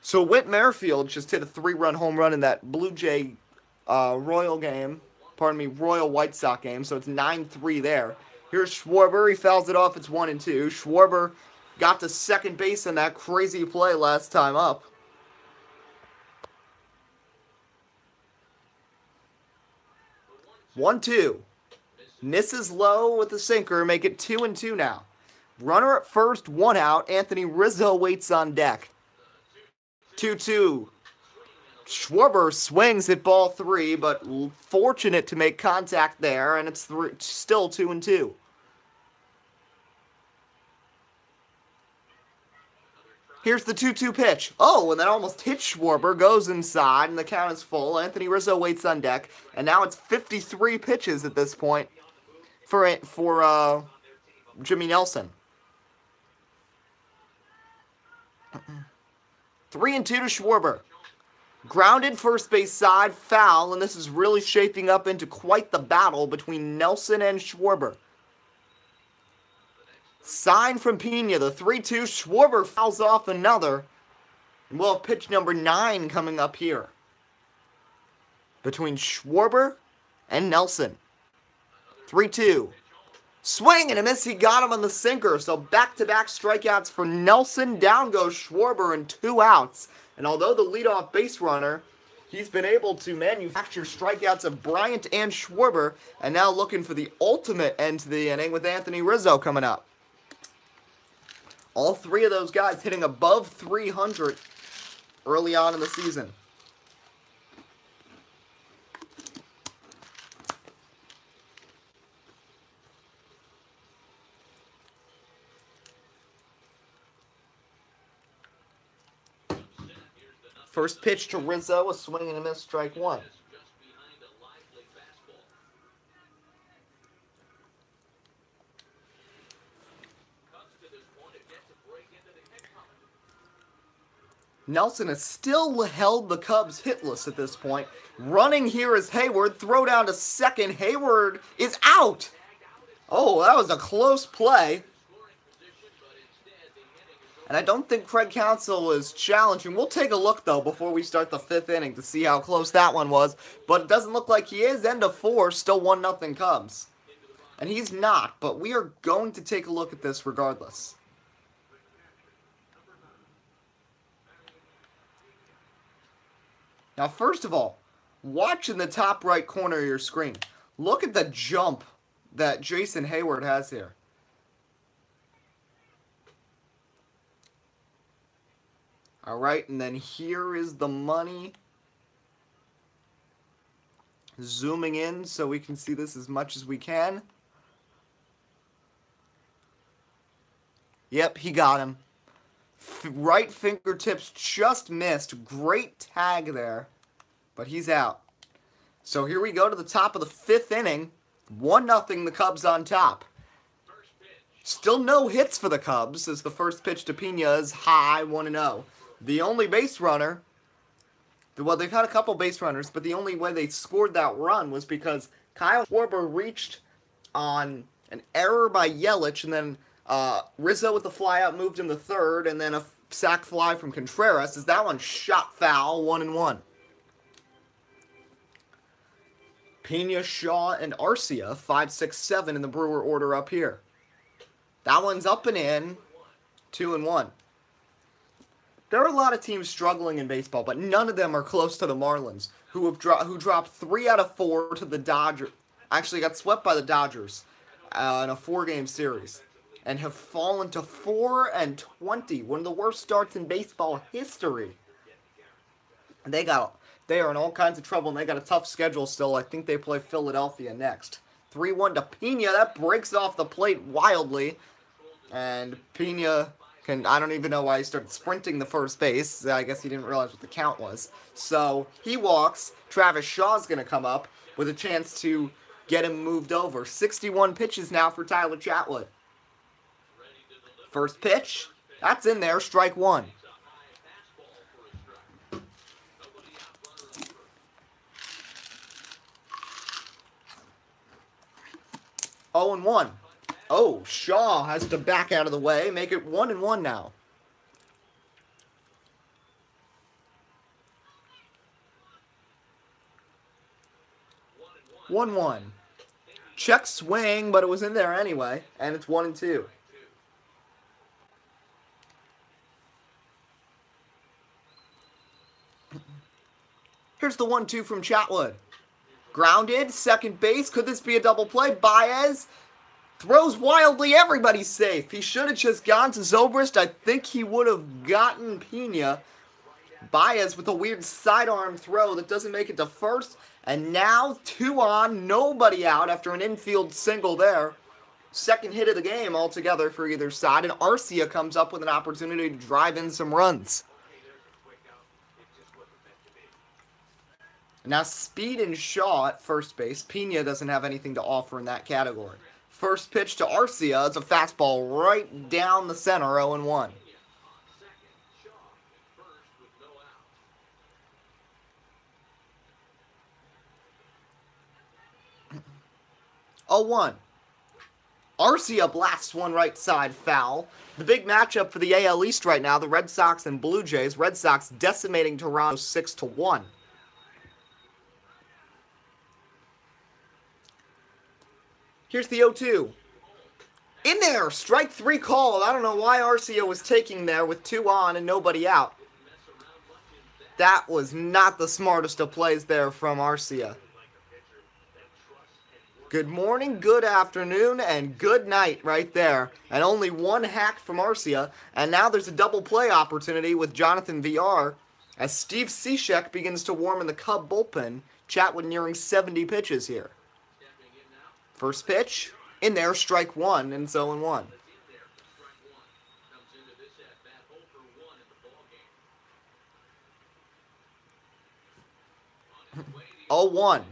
So Whit Merrifield just hit a 3-run home run in that Blue Jay Royal White Sox game. So it's 9-3 there. Here's Schwarber. He fouls it off. It's 1-2. Schwarber got to second base in that crazy play last time up. 1-2. Misses low with the sinker. Make it 2-2 now. Runner at first, 1 out. Anthony Rizzo waits on deck. 2-2. Schwarber swings at ball 3, but fortunate to make contact there, and it's still 2-2. Here's the 2-2 pitch. Oh, and that almost hits Schwarber. Goes inside, and the count is full. Anthony Rizzo waits on deck. And now it's 53 pitches at this point for Jimmy Nelson. 3-2 to Schwarber. Grounded first base side, foul, and this is really shaping up into quite the battle between Nelson and Schwarber. Sign from Pena, the 3-2. Schwarber fouls off another. And we'll have pitch number 9 coming up here between Schwarber and Nelson. 3-2. Swing and a miss. He got him on the sinker. So back-to-back strikeouts for Nelson. Down goes Schwarber and 2 outs. And although the leadoff base runner, he's been able to manufacture strikeouts of Bryant and Schwarber. And now looking for the ultimate end to the inning with Anthony Rizzo coming up. All 3 of those guys hitting above 300 early on in the season. First pitch to Rizzo, a swing and a miss, strike 1. Nelson has still held the Cubs hitless at this point. Running here is Hayward. Throw down to second. Hayward is out. Oh, that was a close play. And I don't think Craig Counsell is challenging. We'll take a look, though, before we start the 5th inning to see how close that one was. But it doesn't look like he is. End of 4, still 1-0 Cubs. And he's not, but we are going to take a look at this regardless. Now, first of all, watch in the top right corner of your screen. Look at the jump that Jason Hayward has here. All right, and then here is the money. Zooming in so we can see this as much as we can. Yep, he got him. Right fingertips just missed. Great tag there, but he's out. So here we go to the top of the 5th inning. 1-0 the Cubs on top. Still no hits for the Cubs as the first pitch to Pena is high, 1-0. The only base runner, well, they've had a couple base runners, but the only way they scored that run was because Kyle Schwarber reached on an error by Yelich, and then Rizzo with the flyout moved him to third, and then a sac fly from Contreras as that one shot foul, 1-1. Pena, Shaw, and Arcia, 5, 6, 7 in the Brewer order up here. That one's up and in, 2-1. There are a lot of teams struggling in baseball, but none of them are close to the Marlins, who dropped 3 out of 4 to the Dodgers. Actually, got swept by the Dodgers in a 4-game series, and have fallen to 4-20, one of the worst starts in baseball history. And they are in all kinds of trouble, and they got a tough schedule still. I think they play Philadelphia next. 3-1 to Pena. That breaks off the plate wildly, and Pena. I don't even know why he started sprinting the first base. I guess he didn't realize what the count was. So he walks. Travis Shaw's going to come up with a chance to get him moved over. 61 pitches now for Tyler Chatwood. First pitch. That's in there. Strike 1. Oh, and 1. Oh, Shaw has to back out of the way, make it 1-1 now. One. Check swing, but it was in there anyway, and it's 1-2. Here's the 1-2 from Chatwood. Grounded, second base. Could this be a double play? Baez throws wildly. Everybody's safe. He should have just gone to Zobrist. I think he would have gotten Pena. Baez with a weird sidearm throw that doesn't make it to first. And now 2 on, nobody out after an infield single there. Second hit of the game altogether for either side. And Arcia comes up with an opportunity to drive in some runs. Now Speed and Shaw at first base. Pena doesn't have anything to offer in that category. First pitch to Arcia. It's a fastball right down the center, 0-1. 0-1. Arcia blasts one right side foul. The big matchup for the AL East right now, the Red Sox and Blue Jays. Red Sox decimating Toronto 6-1. Here's the 0-2. In there, strike three call. I don't know why Arcia was taking there with 2 on and nobody out. That was not the smartest of plays there from Arcia. Good morning, good afternoon, and good night right there. And only one hack from Arcia. And now there's a double play opportunity with Jonathan VR as Steve Cishek begins to warm in the Cub bullpen. Chatwood nearing 70 pitches here. First pitch, in there, strike one, and 0-1. 0-1.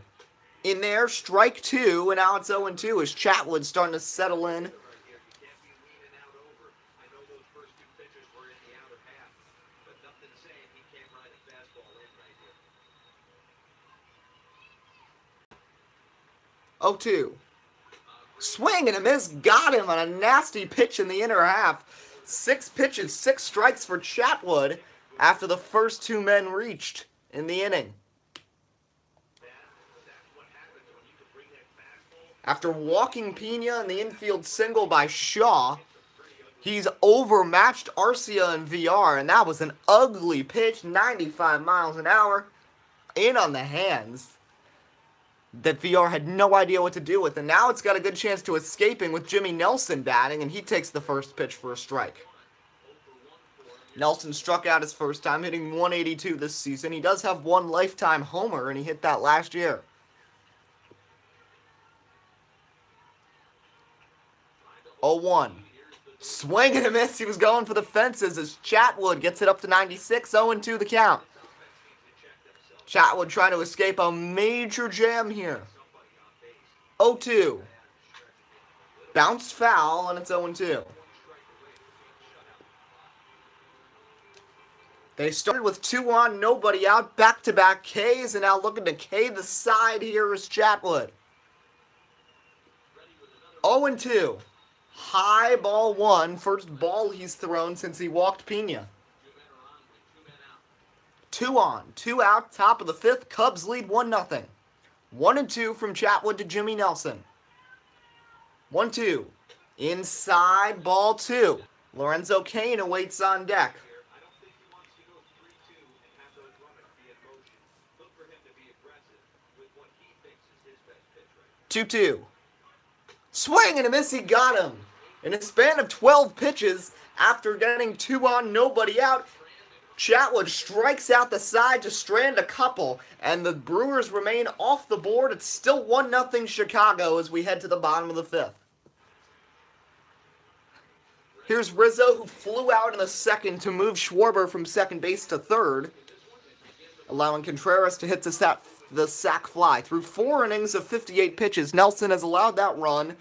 In there, strike two, and now it's 0-2 as Chatwood starting to settle in. Oh, 2. Swing and a miss, got him on a nasty pitch in the inner half. 6 pitches, 6 strikes for Chatwood after the first 2 men reached in the inning. After walking Pena in the infield single by Shaw, he's overmatched Arcia and VR, and that was an ugly pitch, 95 miles an hour, in on the hands that VR had no idea what to do with. And now it's got a good chance to escaping with Jimmy Nelson batting, and he takes the first pitch for a strike. Nelson struck out his first time, hitting 182 this season. He does have 1 lifetime homer, and he hit that last year. Oh, 1. Swing and a miss. He was going for the fences as Chatwood gets it up to 96. 0-2 the count. Chatwood trying to escape a major jam here. 0-2. Bounced foul, and it's 0-2. They started with 2 on, nobody out. Back-to-back Ks, and now looking to K the side here is Chatwood. 0-2. High ball 1. First ball he's thrown since he walked Pena. 2 on, 2 out, top of the 5th. Cubs lead 1-0. 1-2 from Chatwood to Jimmy Nelson. 1-2. Inside, ball 2. Lorenzo Cain awaits on deck. 2-2. Swing and a miss, he got him. In a span of 12 pitches, after getting 2 on, nobody out, Chatwood strikes out the side to strand a couple, and the Brewers remain off the board. It's still 1-0 Chicago as we head to the bottom of the 5th. Here's Rizzo, who flew out in the 2nd to move Schwarber from second base to 3rd, allowing Contreras to hit the sac fly. Through 4 innings of 58 pitches, Nelson has allowed that run.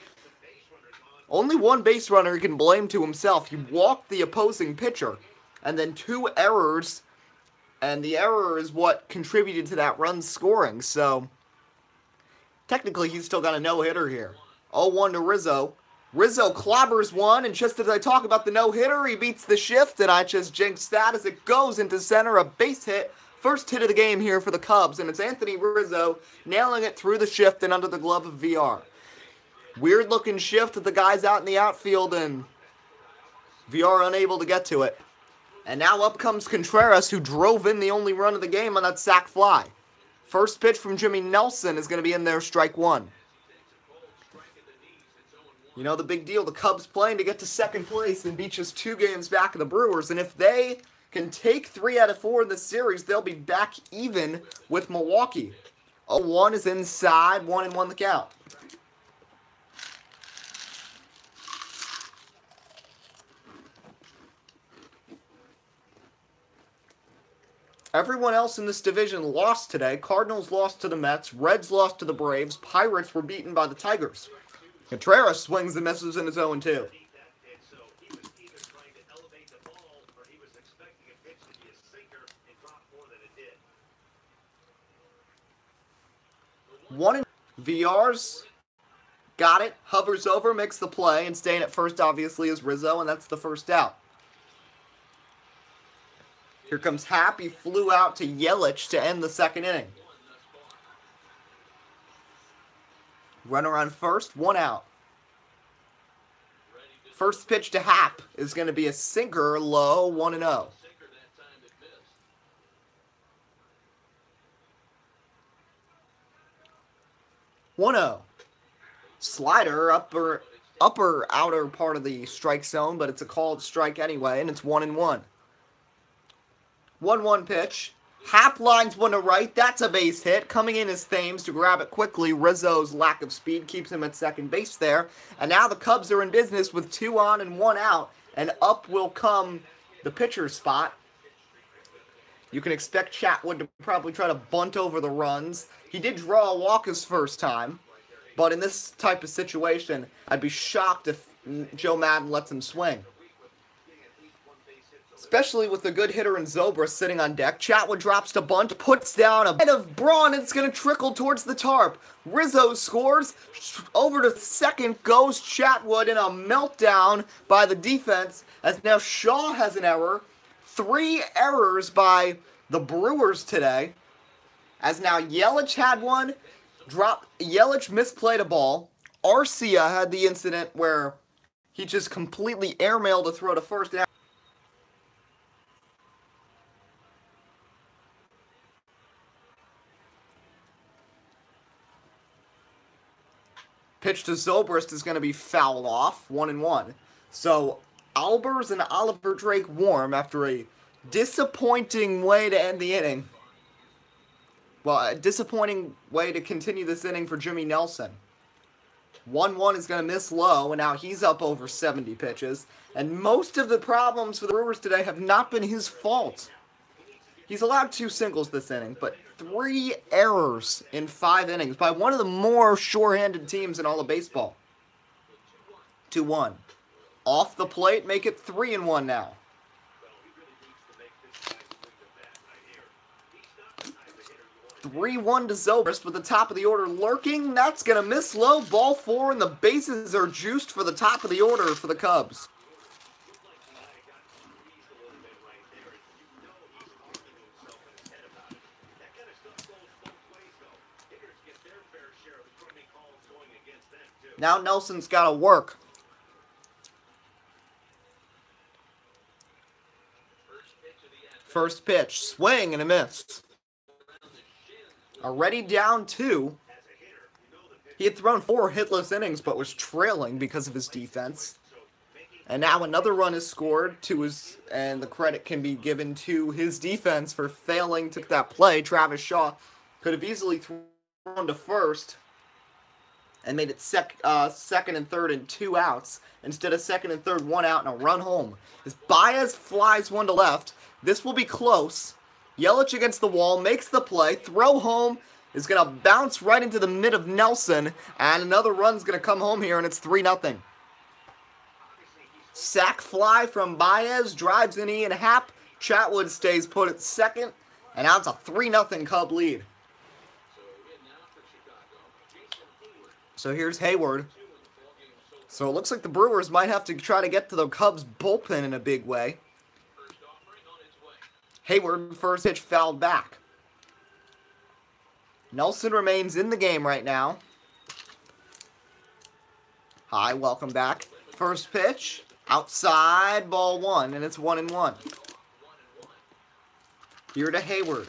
Only 1 base runner he can blame to himself. He walked the opposing pitcher. And then 2 errors, and the error is what contributed to that run scoring. So, technically, he's still got a no-hitter here. 0-1 to Rizzo. Rizzo clobbers 1, and just as I talk about the no-hitter, he beats the shift, and I just jinxed that as it goes into center, a base hit. First hit of the game here for the Cubs, and it's Anthony Rizzo nailing it through the shift and under the glove of VR. Weird-looking shift with the guys out in the outfield, and VR unable to get to it. And now up comes Contreras, who drove in the only run of the game on that sac fly. First pitch from Jimmy Nelson is going to be in there, strike 1. You know the big deal, the Cubs playing to get to 2nd place and beat just 2 games back of the Brewers. And if they can take 3 out of 4 in this series, they'll be back even with Milwaukee. 0-1 is inside, 1-1 the count. Everyone else in this division lost today. Cardinals lost to the Mets. Reds lost to the Braves. Pirates were beaten by the Tigers. Contreras swings and misses in his 0-2. VR's Got it. Hovers over, makes the play, and staying at first obviously is Rizzo, and that's the first out. Here comes Happ. He flew out to Yelich to end the second inning. Runner on first, 1 out. First pitch to Happ is going to be a sinker, low, 1-0. 1-0. Slider, upper outer part of the strike zone, but it's a called strike anyway, and it's 1-1. 1-1 pitch. Happ lines one to right. That's a base hit. Coming in is Thames to grab it quickly. Rizzo's lack of speed keeps him at second base there. And now the Cubs are in business with 2 on and 1 out. And up will come the pitcher's spot. You can expect Chatwood to probably try to bunt over the runs. He did draw a walk his first time. But in this type of situation, I'd be shocked if Joe Madden lets him swing. Especially with a good hitter in Zobrist sitting on deck. Chatwood drops to bunt, puts down a bit of brawn, and it's going to trickle towards the tarp. Rizzo scores. Over to second goes Chatwood in a meltdown by the defense, as now Shaw has an error. 3 errors by the Brewers today, as now Yelich had one. Yelich misplayed a ball. Arcia had the incident where he just completely airmailed a throw to first. Pitch to Zobrist is going to be fouled off, 1-1. So Albers and Oliver Drake warm after a disappointing way to end the inning. Well, a disappointing way to continue this inning for Jimmy Nelson. 1-1 is going to miss low, and now he's up over 70 pitches. And most of the problems for the Brewers today have not been his fault. He's allowed 2 singles this inning, but 3 errors in 5 innings by one of the more sure-handed teams in all of baseball. 2-1. Off the plate, make it 3-1 now. 3-1 to Zobrist with the top of the order lurking. That's going to miss low. Ball 4, and the bases are juiced for the top of the order for the Cubs. Now Nelson's got to work. First pitch, swing and a miss. Already down 2. He had thrown 4 hitless innings but was trailing because of his defense. And now another run is scored and the credit can be given to his defense for failing to that play. Travis Shaw could have easily thrown to first and made it second and third and 2 outs. Instead of second and third, 1 out and a run home. As Baez flies one to left, this will be close. Yelich against the wall, makes the play, throw home, is going to bounce right into the mid of Nelson, and another run's going to come home here, and it's 3-0. Sack fly from Baez, drives in Ian Happ. Chatwood stays put at second, and now it's a 3-0 Cub lead. So here's Hayward. So it looks like the Brewers might have to try to get to the Cubs bullpen in a big way. Hayward, first pitch fouled back. Nelson remains in the game right now. Hi, welcome back. First pitch, outside, ball 1, and it's 1-1. Here to Hayward.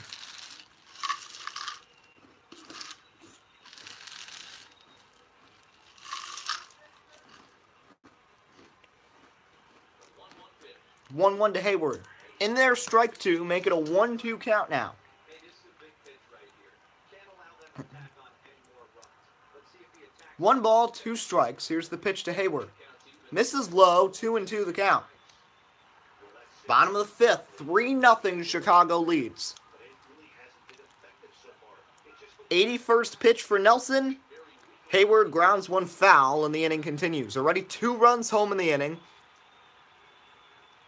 One 1 to Hayward. In there, strike 2, make it a 1-2 count now. 1 ball, 2 strikes. Here's the pitch to Hayward. Misses low, 2-2 the count. Bottom of the 5th, 3-0 Chicago leads. 81st pitch for Nelson. Hayward grounds 1 foul, and the inning continues. Already 2 runs home in the inning.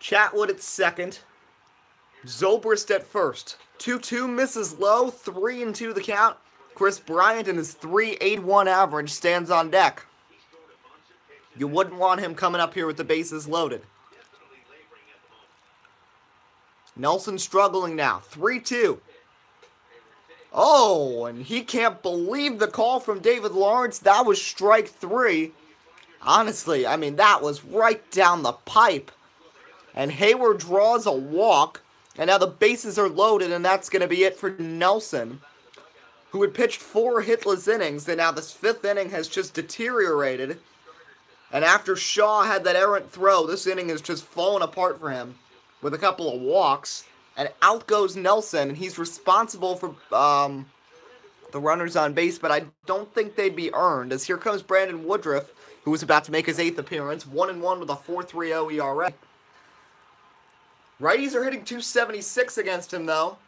Chatwood at second. Zobrist at first. 2-2 misses low, 3-2 the count. Chris Bryant and his .381 average stands on deck. You wouldn't want him coming up here with the bases loaded. Nelson struggling now. 3-2. Oh, and he can't believe the call from David Lawrence. That was strike 3. Honestly, I mean, that was right down the pipe. And Hayward draws a walk. And now the bases are loaded, and that's going to be it for Nelson, who had pitched 4 hitless innings. And now this 5th inning has just deteriorated. And after Shaw had that errant throw, this inning has just fallen apart for him with a couple of walks. And out goes Nelson, and he's responsible for the runners on base, but I don't think they'd be earned, as here comes Brandon Woodruff, who was about to make his 8th appearance, 1-1 with a 4.30 ERA. Righties are hitting .276 against him, though.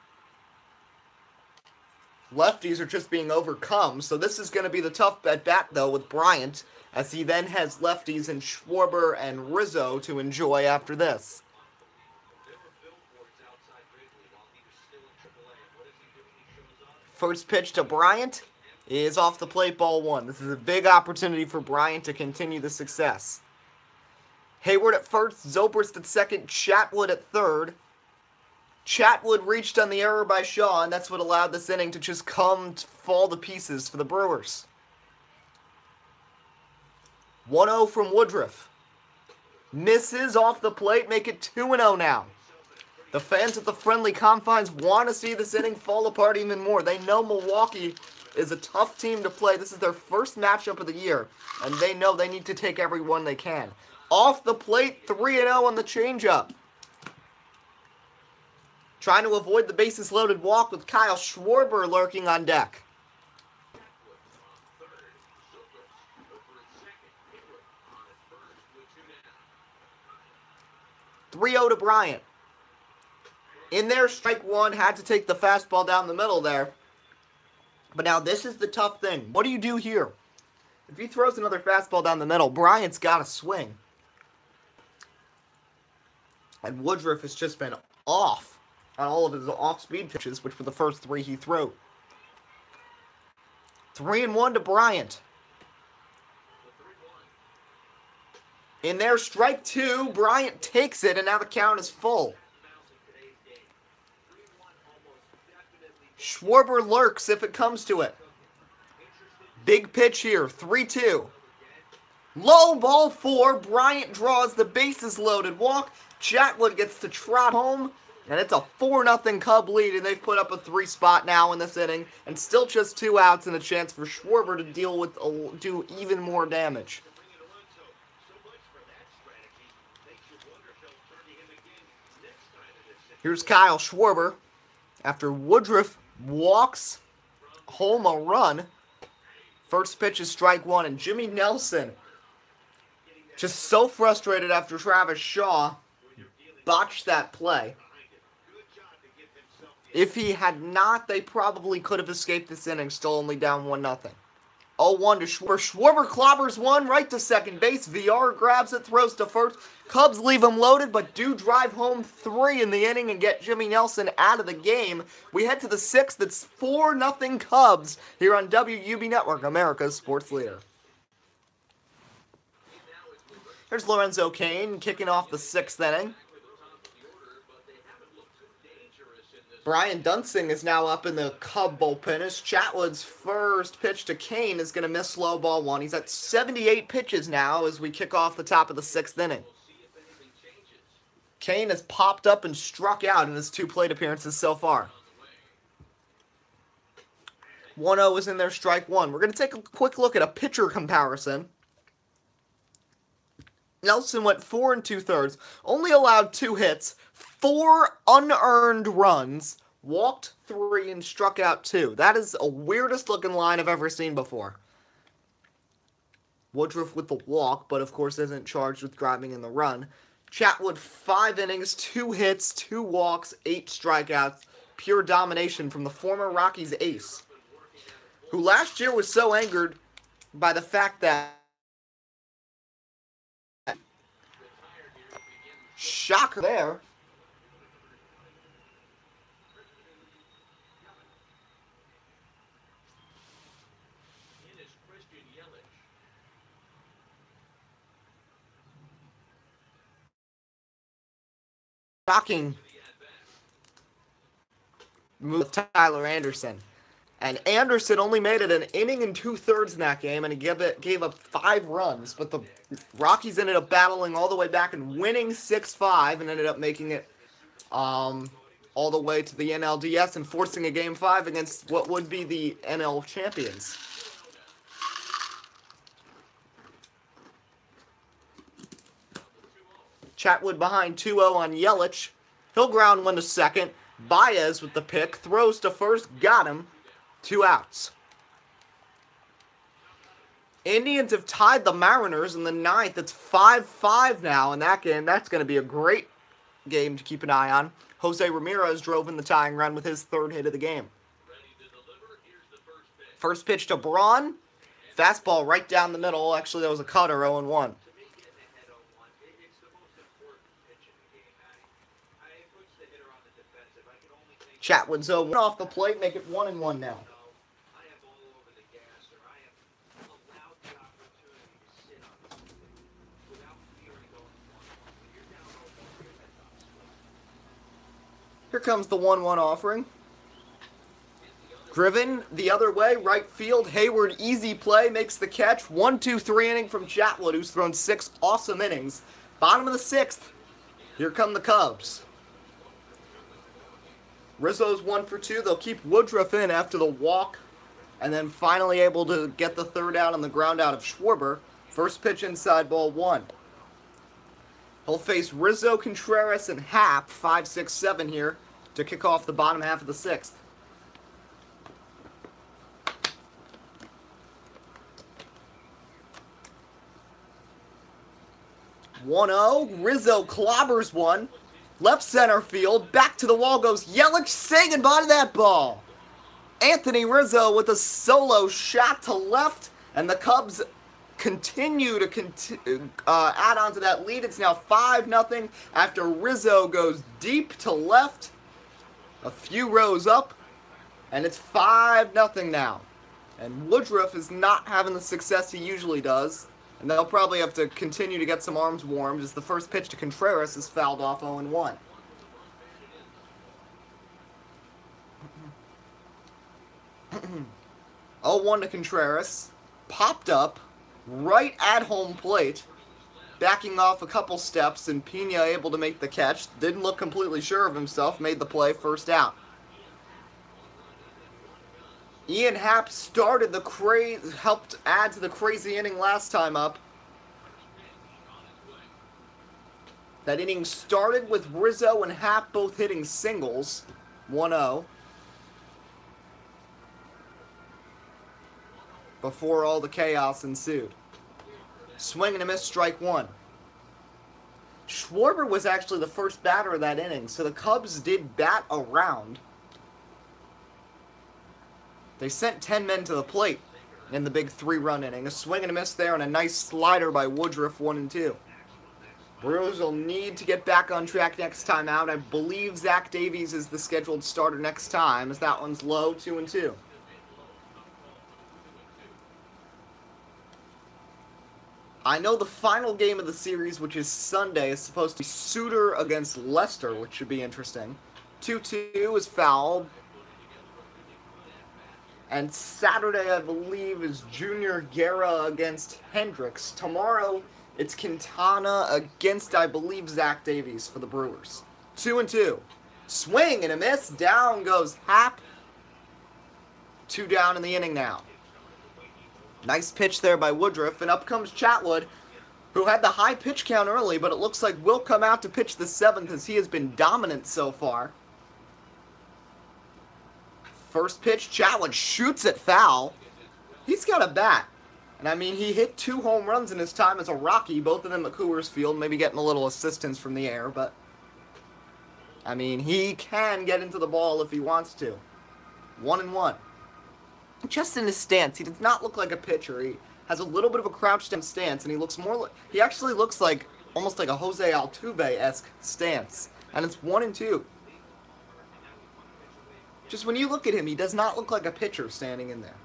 Lefties are just being overcome, so this is going to be the tough at-bat, though, with Bryant, as he then has lefties in Schwarber and Rizzo to enjoy after this. First pitch to Bryant is off the plate, ball 1. This is a big opportunity for Bryant to continue the success. Hayward at first, Zobrist at second, Chatwood at third. Chatwood reached on the error by Shaw, and that's what allowed this inning to just fall to pieces for the Brewers. 1-0 from Woodruff. Misses off the plate, make it 2-0 now. The fans at the friendly confines want to see this inning fall apart even more. They know Milwaukee is a tough team to play. This is their first matchup of the year, and they know they need to take every one they can. Off the plate, 3-0 on the changeup. Trying to avoid the bases loaded walk with Kyle Schwarber lurking on deck. .3-0 to Bryant. In there, strike 1, had to take the fastball down the middle there. But now this is the tough thing. What do you do here? If he throws another fastball down the middle, Bryant's got to swing. And Woodruff has just been off on all of his off-speed pitches, which were the first 3 he threw. 3-1 to Bryant. In there, strike 2. Bryant takes it, and now the count is full. Schwarber lurks if it comes to it. Big pitch here, 3-2. Low ball 4. Bryant draws the bases loaded walk. Chatwood gets to trot home, and it's a 4-0 Cub lead, and they've put up a 3 spot now in this inning, and still just 2 outs and a chance for Schwarber to do even more damage. Here's Kyle Schwarber after Woodruff walks home a run. First pitch is strike 1, and Jimmy Nelson just so frustrated after Travis Shaw botched that play. If he had not, they probably could have escaped this inning, still only down 1-0. 0-1 to Schwarber. Schwarber clobbers one right to second base. VR grabs it, throws to first. Cubs leave him loaded, but do drive home 3 in the inning and get Jimmy Nelson out of the game. We head to the 6th. It's 4-0 Cubs here on WUB Network, America's sports leader. Here's Lorenzo Cain kicking off the 6th inning. Brian Dunsing is now up in the Cub bullpen as Chatwood's first pitch to Cain is going to miss slow ball 1. He's at 78 pitches now as we kick off the top of the 6th inning. Cain has popped up and struck out in his 2 plate appearances so far. 1-0 is in there, strike 1. We're going to take a quick look at a pitcher comparison. Nelson went 4 2/3, only allowed 2 hits, 4 unearned runs, walked 3, and struck out 2. That is a weirdest looking line I've ever seen before. Woodruff with the walk, but of course isn't charged with driving in the run. Chatwood, 5 innings, 2 hits, 2 walks, 8 strikeouts. Pure domination from the former Rockies ace, who last year was so angered by the fact that shocker there. shocking move with Tyler Anderson. And Anderson only made it an inning and 2/3 in that game, and he gave up 5 runs. But the Rockies ended up battling all the way back and winning 6-5, and ended up making it all the way to the NLDS and forcing a Game 5 against what would be the NL champions. Chatwood behind 2-0 on Yelich. He'll ground one to second. Baez with the pick. Throws to first. Got him. 2 outs. Indians have tied the Mariners in the 9th. It's 5-5 now in that game. That's going to be a great game to keep an eye on. Jose Ramirez drove in the tying run with his 3rd hit of the game. First pitch to Braun. Fastball right down the middle. Actually, that was a cutter, 0-1. Chatwood's 0-1 off the plate, make it 1-1 now. Here comes the 1-1 offering. Driven the other way, right field. Hayward, easy play, makes the catch. 1-2-3 inning from Chatwood, who's thrown 6 awesome innings. Bottom of the 6th. Here come the Cubs. Rizzo's 1 for 2. They'll keep Woodruff in after the walk. And then finally able to get the 3rd out on the ground out of Schwarber. First pitch inside, ball 1. He'll face Rizzo, Contreras, and Happ, 5, 6, 7 here, to kick off the bottom half of the 6th. Rizzo clobbers one. Left center field. Back to the wall goes Yelich. Say goodbye to that ball. Anthony Rizzo with a solo shot to left. And the Cubs continue to add on to that lead. It's now 5-0 after Rizzo goes deep to left. A few rows up. And it's 5-0 now. And Woodruff is not having the success he usually does. And they'll probably have to continue to get some arms warmed as the first pitch to Contreras is fouled off 0-1. Oh, 1 to Contreras. Popped up right at home plate. Backing off a couple steps, and Pena able to make the catch. Didn't look completely sure of himself. Made the play, first out. Ian Happ started the helped add to the crazy inning last time up. That inning started with Rizzo and Happ both hitting singles. 1-0. Before all the chaos ensued. Swing and a miss, strike 1. Schwarber was actually the first batter of that inning, so the Cubs did bat around. They sent 10 men to the plate in the big 3-run inning. A swing and a miss there and a nice slider by Woodruff, 1-2. Brewers will need to get back on track next time out. I believe Zach Davies is the scheduled starter next time, as that one's low, 2-2. I know the final game of the series, which is Sunday, is supposed to be Suter against Lester, which should be interesting. 2-2 is fouled. And Saturday, I believe, is Junior Guerra against Hendricks. Tomorrow, it's Quintana against, I believe, Zach Davies for the Brewers. 2-2. Swing and a miss. Down goes Happ. 2 down in the inning now. Nice pitch there by Woodruff. And up comes Chatwood, who had the high pitch count early, but it looks like will come out to pitch the 7th as he has been dominant so far. First pitch, Chatwood shoots it foul. He's got a bat. And I mean, he hit 2 home runs in his time as a Rocky, both of them at Coors Field, maybe getting a little assistance from the air, but I mean, he can get into the ball if he wants to. 1-1. Just in his stance, he does not look like a pitcher. He has a little bit of a crouched down stance, and he looks more like, he actually looks like, almost like a Jose Altuve-esque stance. And it's 1-2. Just when you look at him, he does not look like a pitcher standing in there.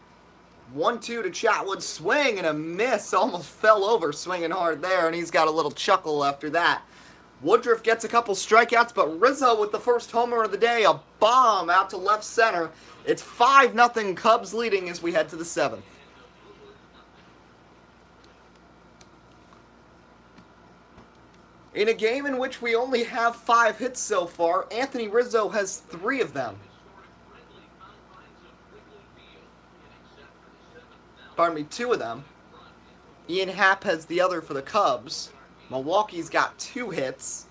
1-2 to Chatwood, swing and a miss, almost fell over swinging hard there, and he's got a little chuckle after that. Woodruff gets a couple strikeouts, but Rizzo with the first homer of the day, a bomb out to left center. It's 5-0 Cubs leading as we head to the 7th. In a game in which we only have 5 hits so far, Anthony Rizzo has 3 of them. Pardon me, 2 of them. Ian Happ has the other for the Cubs. Milwaukee's got 2 hits.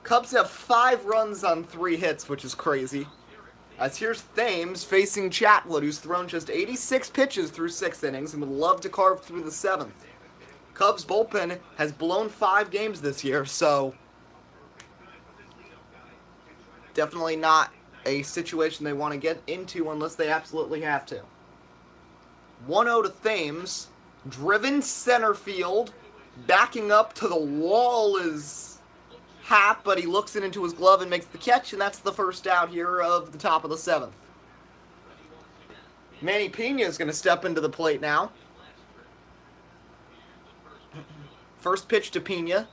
Cubs have 5 runs on 3 hits, which is crazy. As here's Thames facing Chatwood, who's thrown just 86 pitches through 6 innings and would love to carve through the 7th. Cubs bullpen has blown 5 games this year, so definitely not a situation they want to get into unless they absolutely have to. 1-0 to Thames, driven center field, backing up to the wall is Happ, but he looks it into his glove and makes the catch, and that's the first out here of the top of the 7th. Manny Pena is going to step into the plate now. First pitch to Pena.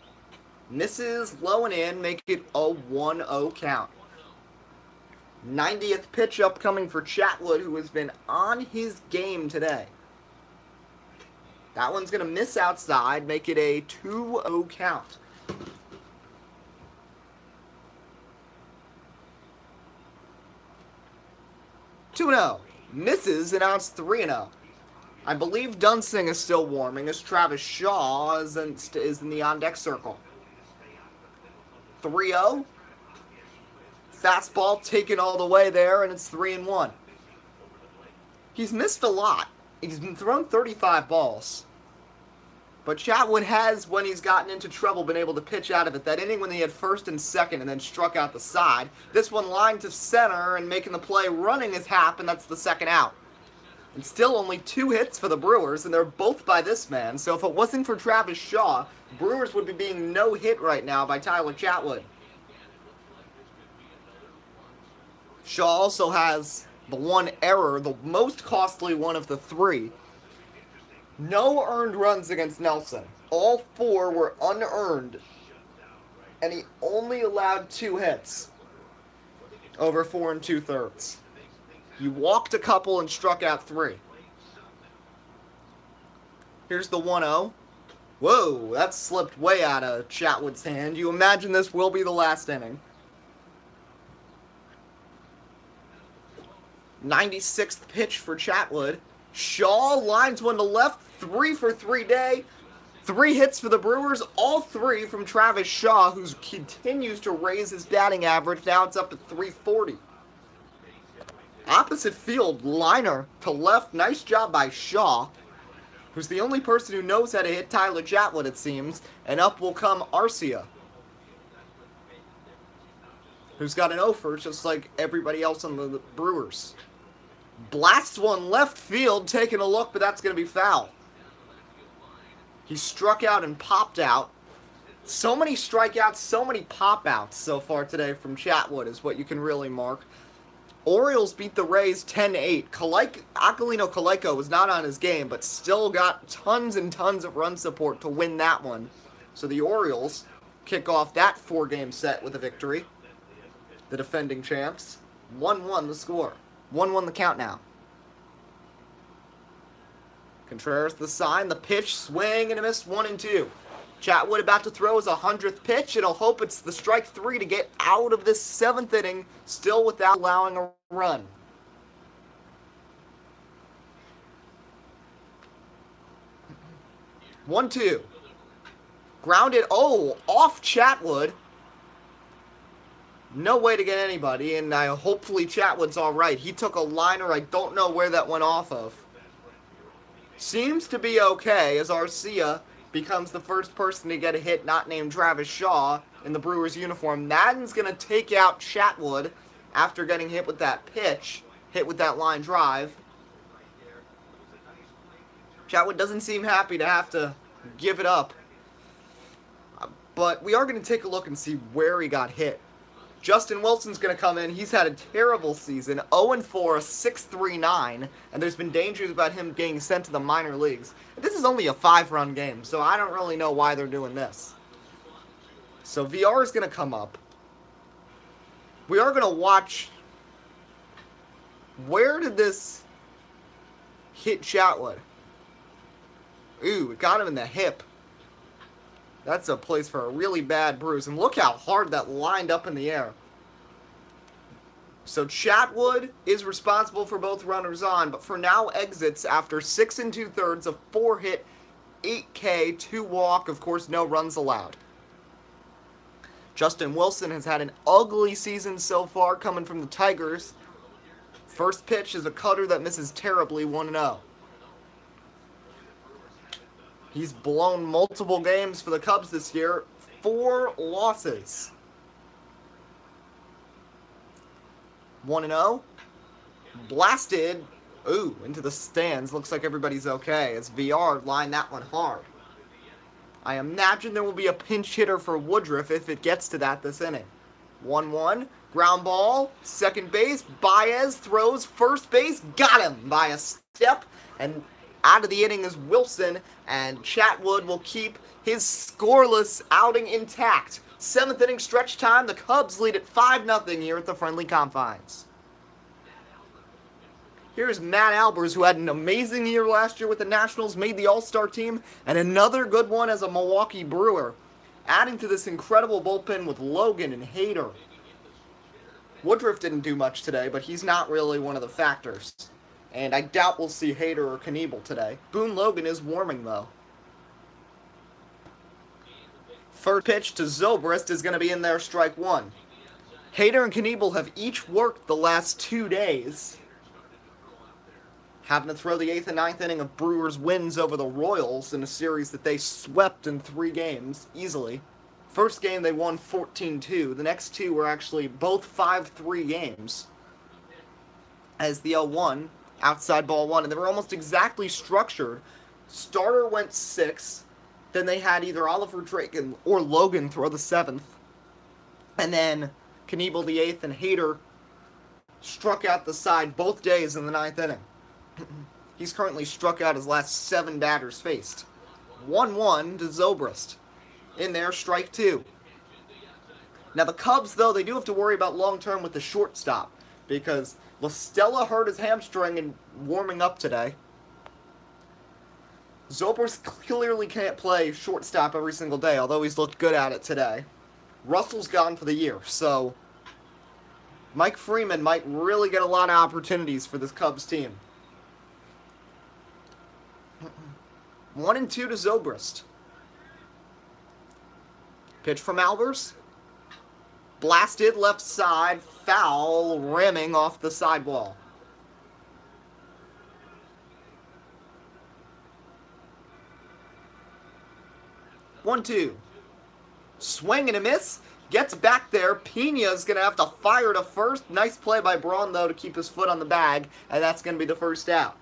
Misses low and in, make it a 1-0 count. 90th pitch upcoming for Chatwood, who has been on his game today. That one's going to miss outside, make it a 2-0 count. Two-0. Misses, and now it's 3-0. I believe Dunsing is still warming as Travis Shaw is in the on-deck circle. 3-0. Fastball taken all the way there, and it's 3-1. He's missed a lot. He's been thrown 35 balls. But Chatwood has, when he's gotten into trouble, been able to pitch out of it. That inning when he had first and second and then struck out the side. This one lined to center and making the play running his Happ, and that's the second out. And still only 2 hits for the Brewers, and they're both by this man. So if it wasn't for Travis Shaw, Brewers would be being no-hit right now by Tyler Chatwood. Shaw also has the 1 error, the most costly one of the 3. No earned runs against Nelson. All 4 were unearned. And he only allowed 2 hits over 4 2/3. He walked a couple and struck out 3. Here's the 1-0. Whoa, that slipped way out of Chatwood's hand. You imagine this will be the last inning. 96th pitch for Chatwood. Shaw lines one to left. 3 for 3 day. 3 hits for the Brewers. All 3 from Travis Shaw, who continues to raise his batting average. Now it's up at 340. Opposite field, liner to left. Nice job by Shaw, who's the only person who knows how to hit Tyler Chatwood, it seems. And up will come Arcia, who's got an offer just like everybody else on the Brewers. Blasts one left field, taking a look, but that's going to be foul. He struck out and popped out. So many strikeouts, so many pop-outs so far today from Chatwood is what you can really mark. Orioles beat the Rays 10-8. Aquilino Coleco was not on his game, but still got tons and tons of run support to win that one. So the Orioles kick off that 4-game set with a victory. The defending champs. 1-1 the score. 1-1 the count now. Contreras the sign, the pitch, swing, and a miss, 1-2. Chatwood about to throw his 100th pitch, and he'll hope it's the strike 3 to get out of this 7th inning, still without allowing a run. One, two. Grounded, off Chatwood. No way to get anybody, and hopefully Chatwood's alright. He took a liner, I don't know where that went off of. Seems to be okay, as Arcia becomes the first person to get a hit not named Travis Shaw in the Brewers uniform. Madden's going to take out Chatwood after getting hit with that pitch, hit with that line drive. Chatwood doesn't seem happy to have to give it up. But we are going to take a look and see where he got hit. Justin Wilson's going to come in. He's had a terrible season, 0-4, 6.39, and there's been dangers about him getting sent to the minor leagues. This is only a 5-run game, so I don't really know why they're doing this. So VR is going to come up. We are going to watch. Where did this hit Chatwood? Ooh, it got him in the hip. That's a place for a really bad bruise. And look how hard that lined up in the air. So Chatwood is responsible for both runners on, but for now exits after 6 2/3, a 4-hit, 8K, 2 walk, of course no runs allowed. Justin Wilson has had an ugly season so far coming from the Tigers. First pitch is a cutter that misses terribly, 1-0. He's blown multiple games for the Cubs this year, 4 losses. 1-0. Blasted. Ooh, into the stands. Looks like everybody's okay as VR lined that one hard. I imagine there will be a pinch hitter for Woodruff if it gets to that this inning. 1-1. Ground ball. Second base. Baez throws first base. Got him by a step. And out of the inning is Wilson. And Chatwood will keep his scoreless outing intact. 7th inning stretch time. The Cubs lead at 5-0 here at the friendly confines. Here's Matt Albers, who had an amazing year last year with the Nationals, made the All-Star team, and another good one as a Milwaukee Brewer, adding to this incredible bullpen with Logan and Hader. Woodruff didn't do much today, but he's not really one of the factors. And I doubt we'll see Hader or Knievel today. Boone Logan is warming, though. First pitch to Zobrist is going to be in there, strike 1. Hader and Knievel have each worked the last 2 days. Having to throw the 8th and 9th inning of Brewers wins over the Royals in a series that they swept in 3 games, easily. First game they won 14-2. The next 2 were actually both 5-3 games. As the 0-1, outside ball 1, and they were almost exactly structured. Starter went 6, then they had either Oliver Drake or Logan throw the 7th, and then Knievel the 8th and Hader struck out the side both days in the 9th inning. He's currently struck out his last 7 batters faced. 1-1 to Zobrist. In there, strike 2. Now the Cubs, though, they do have to worry about long-term with the shortstop, because LaStella hurt his hamstring in warming up today. Zobrist clearly can't play shortstop every single day, although he's looked good at it today. Russell's gone for the year, so Mike Freeman might really get a lot of opportunities for this Cubs team. 1-2 to Zobrist. Pitch from Albers. Blasted left side, foul, ramming off the sidewall. One, two. Swing and a miss. Gets back there. Pena's going to have to fire to first. Nice play by Braun, though, to keep his foot on the bag. And that's going to be the first out.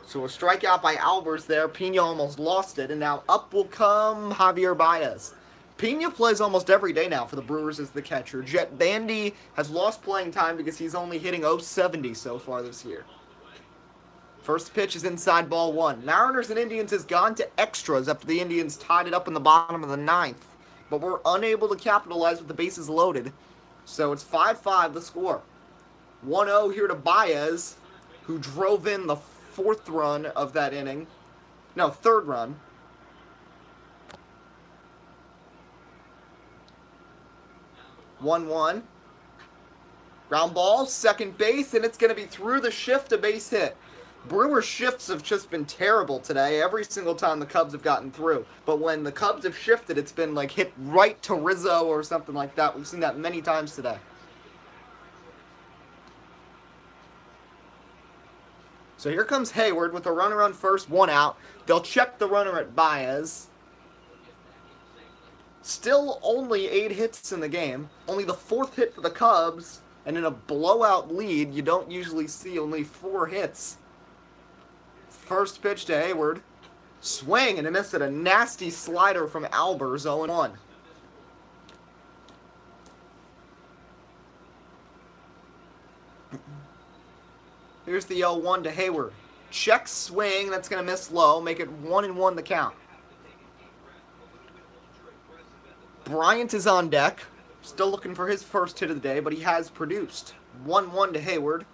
So a strikeout by Albers there. Pena almost lost it. And now up will come Javier Baez. Pena plays almost every day now for the Brewers as the catcher. Jet Bandy has lost playing time because he's only hitting .070 so far this year. First pitch is inside ball 1. Mariners and Indians has gone to extras after the Indians tied it up in the bottom of the 9th. But we're unable to capitalize with the bases loaded. So it's 5-5 the score. 1-0 here to Baez, who drove in the 4th run of that inning. No, 3rd run. One. Ground ball, second base, and it's going to be through the shift, a base hit. Brewers' shifts have just been terrible today every single time the Cubs have gotten through. But when the Cubs have shifted, it's been like hit right to Rizzo or something like that. We've seen that many times today. So here comes Hayward with a runner on first, 1 out. They'll check the runner at Baez. Still only 8 hits in the game. Only the 4th hit for the Cubs. And in a blowout lead, you don't usually see only 4 hits. First pitch to Hayward. Swing and a miss at a nasty slider from Albers, 0-1. Here's the 0-1 to Hayward. Check swing, that's going to miss low. Make it 1-1 the count. Bryant is on deck. Still looking for his first hit of the day, but he has produced. 1-1 to Hayward.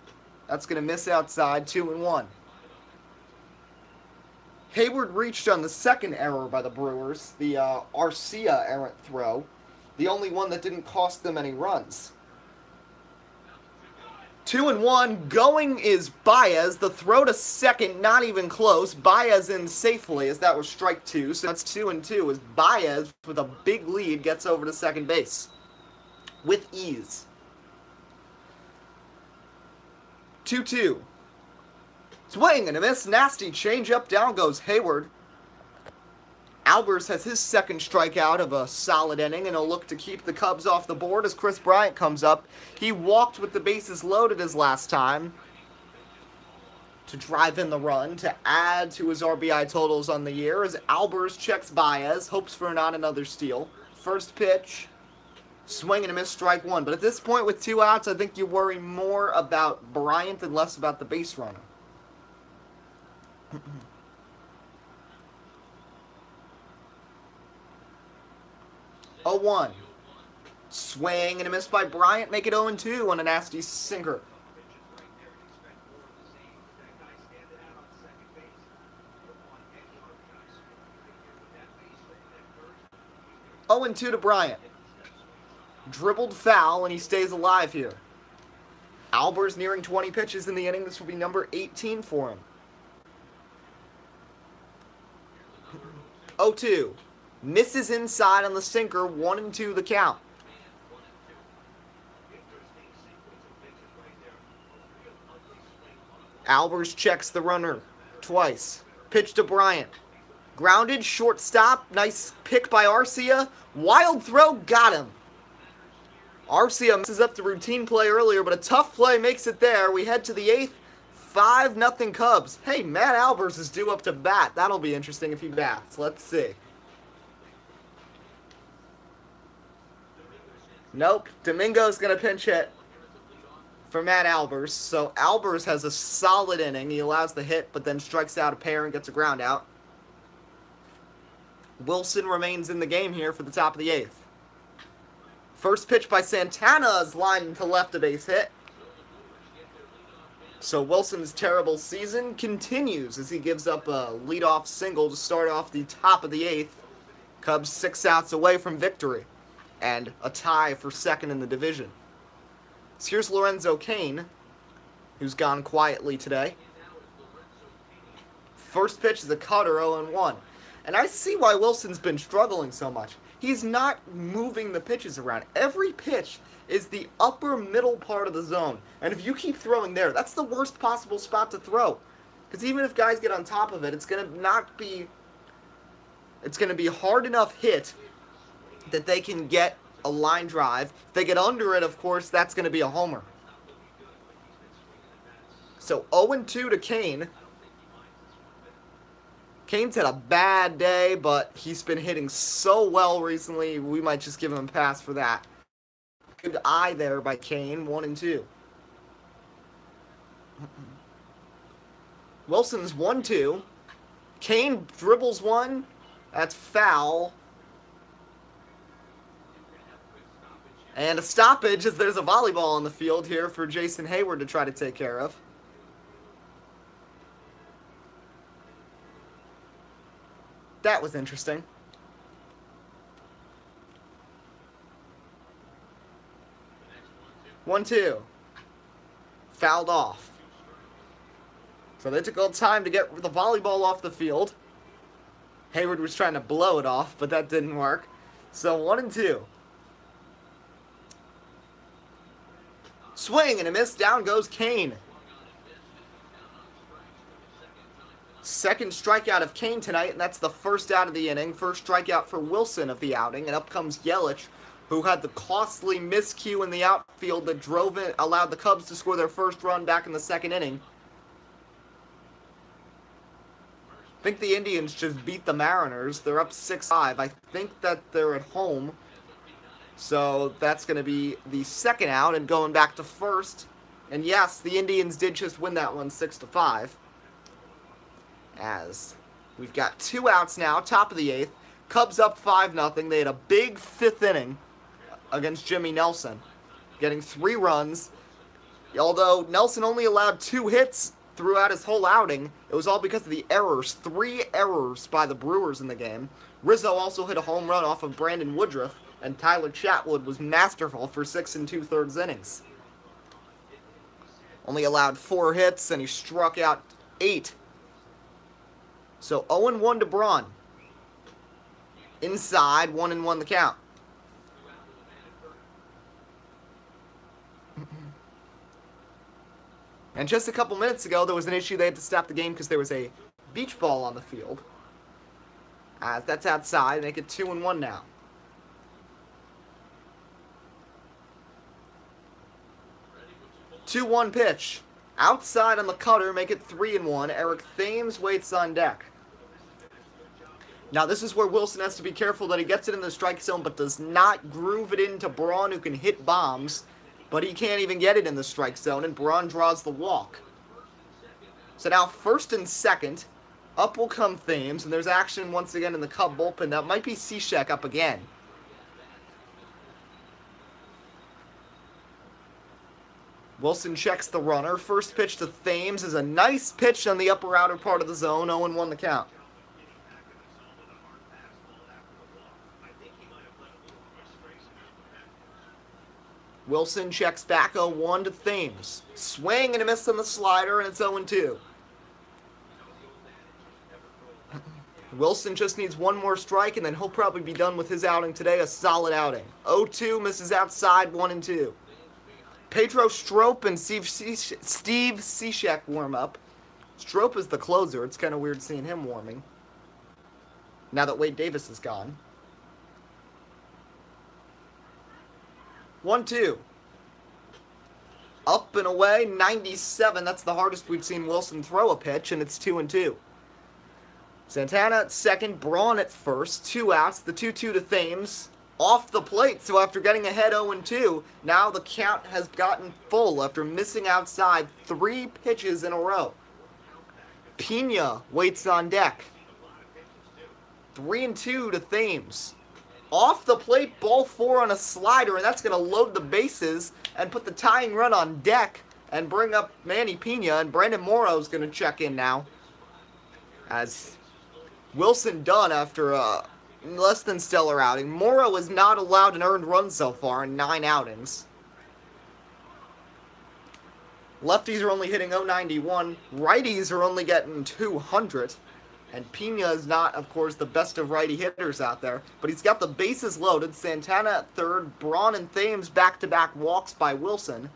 That's going to miss outside, 2-1. Hayward reached on the second error by the Brewers, the Arcia errant throw, the only one that didn't cost them any runs. 2-1, going is Baez. The throw to second, not even close. Baez in safely, as that was strike 2. So that's 2-2, as Baez, with a big lead, gets over to second base with ease. 2-2. Swing and a miss. Nasty changeup. Down goes Hayward. Albers has his second strikeout of a solid inning, and he'll look to keep the Cubs off the board as Chris Bryant comes up. He walked with the bases loaded his last time to drive in the run, to add to his RBI totals on the year, as Albers checks Baez, hopes for not another steal. First pitch, swing and a miss, strike 1. But at this point with 2 outs, I think you worry more about Bryant and less about the base runner. 0-1. Swing and a miss by Bryant. Make it 0-2 on a nasty sinker. Oh, 0-2 to Bryant. Dribbled foul, and he stays alive here. Albers nearing 20 pitches in the inning. This will be number 18 for him. 0-2. Misses inside on the sinker, 1-2 the count. Albers checks the runner twice. Pitch to Bryant. Grounded, shortstop. Nice pick by Arcia. Wild throw, got him. Arcia misses up the routine play earlier, but a tough play makes it there. We head to the 8th. 5-0 Cubs. Hey, Matt Albers is due up to bat. That'll be interesting if he bats. Let's see. Nope. Domingo's going to pinch hit for Matt Albers. So Albers has a solid inning. He allows the hit, but then strikes out a pair and gets a ground out. Wilson remains in the game here for the top of the 8th. First pitch by Santana is lined to left, a base hit. So Wilson's terrible season continues as he gives up a leadoff single to start off the top of the 8th. Cubs 6 outs away from victory and a tie for second in the division. So here's Lorenzo Cain, who's gone quietly today. First pitch is a cutter, 0-1. And I see why Wilson's been struggling so much. He's not moving the pitches around. Every pitch is the upper middle part of the zone. And if you keep throwing there, that's the worst possible spot to throw. Because even if guys get on top of it, it's going to be hard enough hit that they can get a line drive. If they get under it, of course, that's going to be a homer. So 0-2 to Cain. Cain's had a bad day, but he's been hitting so well recently, we might just give him a pass for that. Good eye there by Cain, 1-2. Wilson's 1-2. Cain dribbles one. That's foul. And a stoppage as there's a volleyball on the field here for Jason Hayward to try to take care of. That was interesting. One, two. Fouled off. So they took a little time to get the volleyball off the field. Hayward was trying to blow it off, but that didn't work. So 1-2. Swing and a miss. Down goes Cain. Second strikeout of Cain tonight, and that's the first out of the inning. First strikeout for Wilson of the outing, and up comes Yelich, who had the costly miscue in the outfield that allowed the Cubs to score their first run back in the second inning. I think the Indians just beat the Mariners. They're up 6-5. I think that they're at home. So that's going to be the second out and going back to first. And yes, the Indians did just win that one 6-5. As we've got 2 outs now, top of the 8th. Cubs up 5-0. They had a big 5th inning against Jimmy Nelson, getting 3 runs. Although Nelson only allowed 2 hits throughout his whole outing, it was all because of the errors. 3 errors by the Brewers in the game. Rizzo also hit a home run off of Brandon Woodruff, and Tyler Chatwood was masterful for 6 2/3 innings. Only allowed 4 hits, and he struck out 8. So 0-1 to Braun. Inside, 1-1 the count. And just a couple minutes ago, there was an issue. They had to stop the game because there was a beach ball on the field. That's outside. Make it 2-1 now. 2-1 pitch. Outside on the cutter. Make it 3-1. Eric Thames waits on deck. Now, this is where Wilson has to be careful that he gets it in the strike zone, but does not groove it into Braun, who can hit bombs. But he can't even get it in the strike zone, and Braun draws the walk. So now 1st and 2nd. Up will come Thames, and there's action once again in the Cub bullpen. That might be Cishek up again. Wilson checks the runner. First pitch to Thames is a nice pitch on the upper outer part of the zone. 0-1 the count. Wilson checks back 0-1 to Thames. Swing and a miss on the slider, and it's 0-2. Wilson just needs one more strike, and then he'll probably be done with his outing today. A solid outing. 0-2, misses outside, 1-2. Pedro Strop and Steve Cishek warm up. Strop is the closer. It's kind of weird seeing him warming now that Wade Davis is gone. 1-2. Up and away, 97. That's the hardest we've seen Wilson throw a pitch, and it's 2-2. Santana at second, Braun at first. 2 outs. The 2-2 to Thames. Off the plate, so after getting ahead 0-2, now the count has gotten full after missing outside 3 pitches in a row. Pena waits on deck. 3-2 to Thames. Off the plate, ball 4 on a slider, and that's going to load the bases and put the tying run on deck and bring up Manny Pena, and Brandon Morrow's going to check in now. As Wilson done after a less than stellar outing. Morrow is not allowed an earned run so far in 9 outings. Lefties are only hitting 091. Righties are only getting 200. And Pena is not, of course, the best of righty hitters out there. But he's got the bases loaded. Santana at third. Braun and Thames back-to-back walks by Wilson.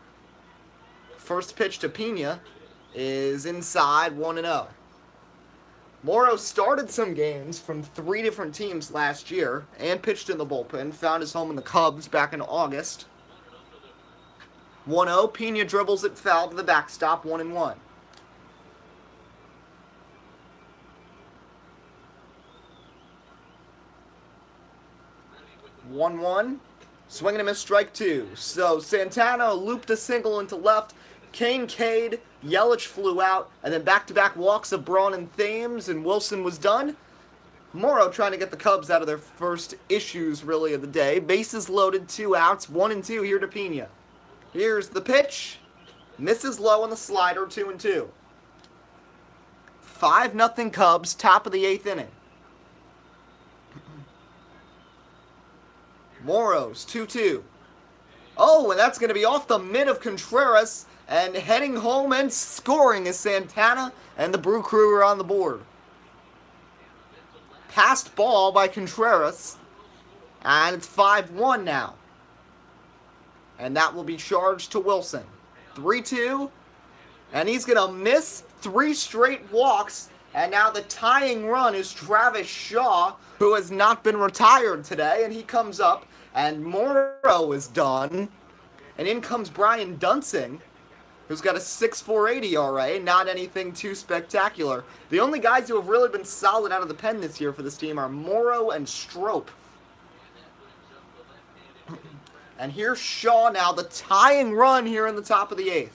First pitch to Pena is inside, 1-0. Morrow started some games from 3 different teams last year and pitched in the bullpen. Found his home in the Cubs back in August. 1-0. Pena dribbles it foul to the backstop. 1-1. Swing and a miss, strike 2. So Santana looped a single into left. Kane Cade, Yelich flew out, and then back-to-back walks of Braun and Thames, and Wilson was done. Morrow trying to get the Cubs out of their first issues, really, of the day. Bases loaded, 2 outs, 1-2 here to Pena. Here's the pitch. Misses low on the slider, 2-2. 5-0 Cubs, top of the 8th inning. Morrow's 2-2. Oh, and that's going to be off the mid of Contreras. And heading home and scoring is Santana, and the Brew Crew are on the board. Passed ball by Contreras, and it's 5-1 now. And that will be charged to Wilson. 3-2, and he's going to miss 3 straight walks, and now the tying run is Travis Shaw, who has not been retired today, and he comes up, and Morrow is done, and in comes Brian Dunsing, who's got a 6.48 ERA, not anything too spectacular. The only guys who have really been solid out of the pen this year for this team are Morrow and Strop. And here's Shaw now, the tying run here in the top of the 8th.